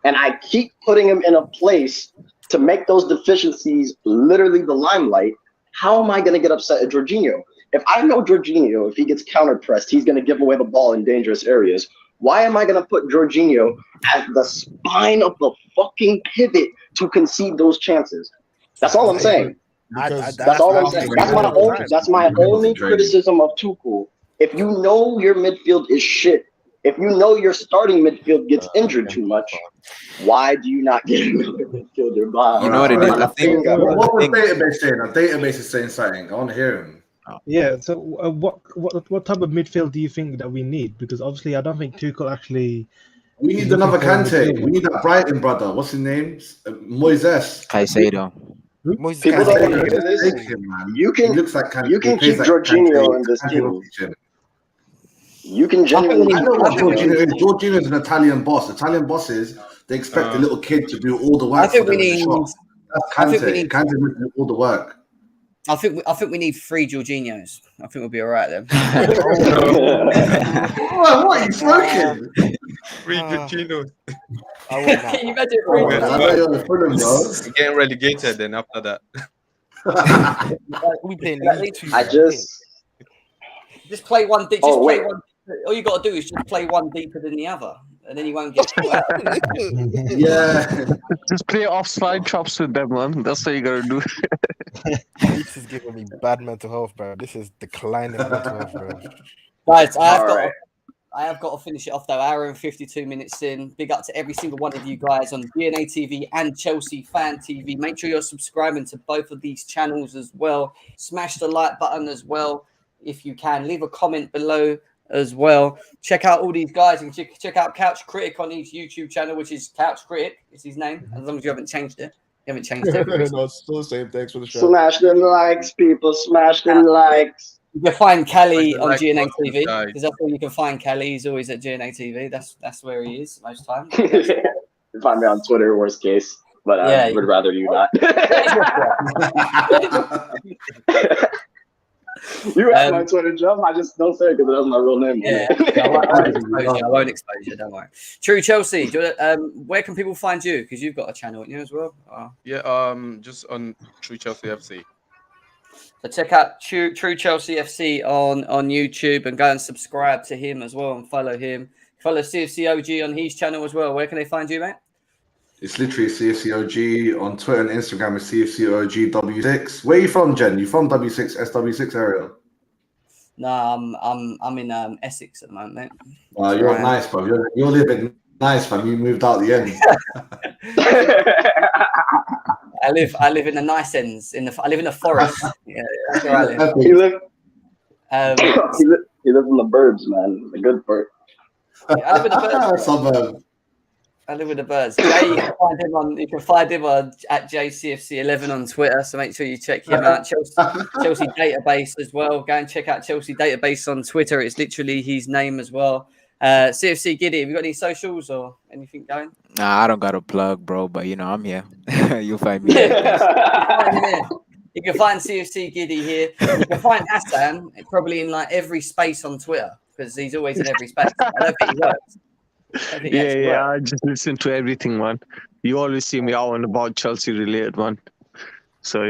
and I keep putting him in a place to make those deficiencies literally the limelight, how am I going to get upset at Jorginho? If I know Jorginho, if he gets counter-pressed, he's going to give away the ball in dangerous areas. Why am I going to put Jorginho at the spine of the fucking pivot to concede those chances? That's all I'm saying. That's all I'm saying. That's my only criticism of Tuchel. If you know your midfield is shit, if you know your starting midfield gets injured too much, why do you not get another midfielder by? You know what it is? I think what was database saying? The database is saying something. I want to hear him. Yeah. So, what type of midfield do you think that we need? Because obviously, I don't think Tuchel actually. We need another Kante. We need that Brighton brother. What's his name? Moises Caicedo. People don't want to hear this. You can keep Jorginho in this team. You can genuinely. I know what Jorginho is. Jorginho is an Italian boss. Italian bosses, they expect the little kid to do all the work. I think we need. That's Kante. Kante will do all the work. I think we need 3 Jorginhos. I think we'll be all right then. What are you smoking? 3 Jorginhos. Can you imagine? Getting relegated then after that. We playing just play one deep. Play one. All you got to do is just play one deeper than the other, and then you won't get caught out. Yeah, just play offside chops with them, man. That's what you gotta do. This is giving me bad mental health, bro. This is declining mental health, bro. Guys, I have got to finish it off though. Hour and 52 minutes in. Big up to every single one of you guys on DNA TV and Chelsea Fan TV. Make sure you're subscribing to both of these channels as well. Smash the like button as well if you can. Leave a comment below as well. Check out all these guys and check out Couch Critic on his YouTube channel, which is Couch Critic. It's his name, as long as you haven't changed it. You haven't changed it. No, it's still the same. Thanks for the show. Smash them likes, people. Smash them likes. You can find Kelly on GNA TV because that's where you can find Kelly. He's always at GNA TV. That's where he is most time. You find me on Twitter, worst case, but I would rather you not. You have my Twitter, Joe. I just don't say it because that's my real name. Yeah, I won't expose you. Don't worry. True Chelsea. Where can people find you? Because you've got a channel, you as well. Yeah. Just on True Chelsea FC. So check out True Chelsea FC on YouTube and go and subscribe to him as well and follow him. Follow CFC OG on his channel as well. Where can they find you, mate? It's literally CFCOG on Twitter and Instagram. It's CFCOGW6. Where are you from, Jen? You from W6 SW6 area? No, I'm in Essex at the moment, mate. You're nice, bro. You're living nice, fam. You moved out the end. I live in the nice ends. I live in the forest. Yeah, that's where I live. He lives in the burbs, man. The good part. Yeah, I live in the burbs. Suburb. I live with the birds. Jay, you can find him at JCFC11 on Twitter. So make sure you check him out. Chelsea Database as well. Go and check out Chelsea Database on Twitter. It's literally his name as well. CFC Giddy, have you got any socials or anything going? Nah, I don't got a plug, bro. But I'm here. You'll find me. You can find CFC Giddy here. You can find Hassan probably in like every space on Twitter because he's always in every space. I don't think he works. I just listen to everything, man. You always see me out and about Chelsea related, man. So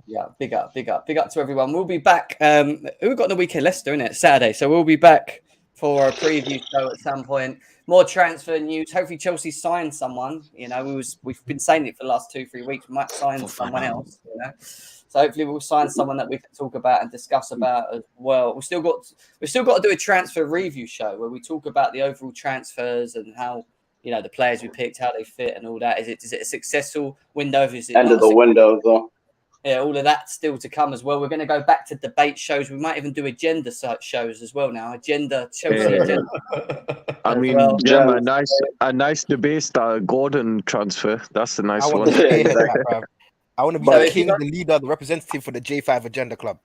yeah, big up to everyone. We'll be back. We've got the weekend Leicester, isn't it? Saturday, so we'll be back for a preview show at some point. More transfer news. Hopefully, Chelsea sign someone. You know, we've been saying it for the last 2-3 weeks. We might sign someone else. You know, so hopefully we'll sign someone that we can talk about and discuss about as well. We've still got to do a transfer review show where we talk about the overall transfers and how, you know, the players we picked, how they fit, and all that. Is it a successful window? Is it end of the window though? Yeah, all of that still to come as well. We're going to go back to debate shows. We might even do agenda shows as well now. Agenda, Chelsea agenda. I mean, a nice debate style Gordon transfer. That's a nice one. I want to be the king, the leader, the representative for the J5 Agenda Club.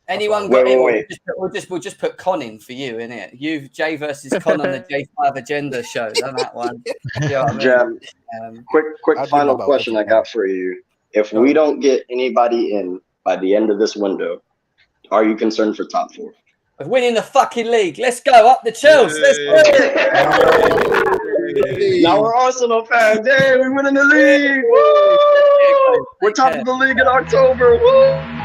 Anyone got anyone? We'll just put Con in for you, innit? You Jay versus Con on the J5 Agenda show. On that one. You know what I mean? Quick final question I got for you. If we don't get anybody in by the end of this window, are you concerned for top 4? Of winning the fucking league. Let's go up the Chelsea. Let's go. Now we're Arsenal fans. Hey, we're winning the league. Woo! We're top of the league in October. Woo!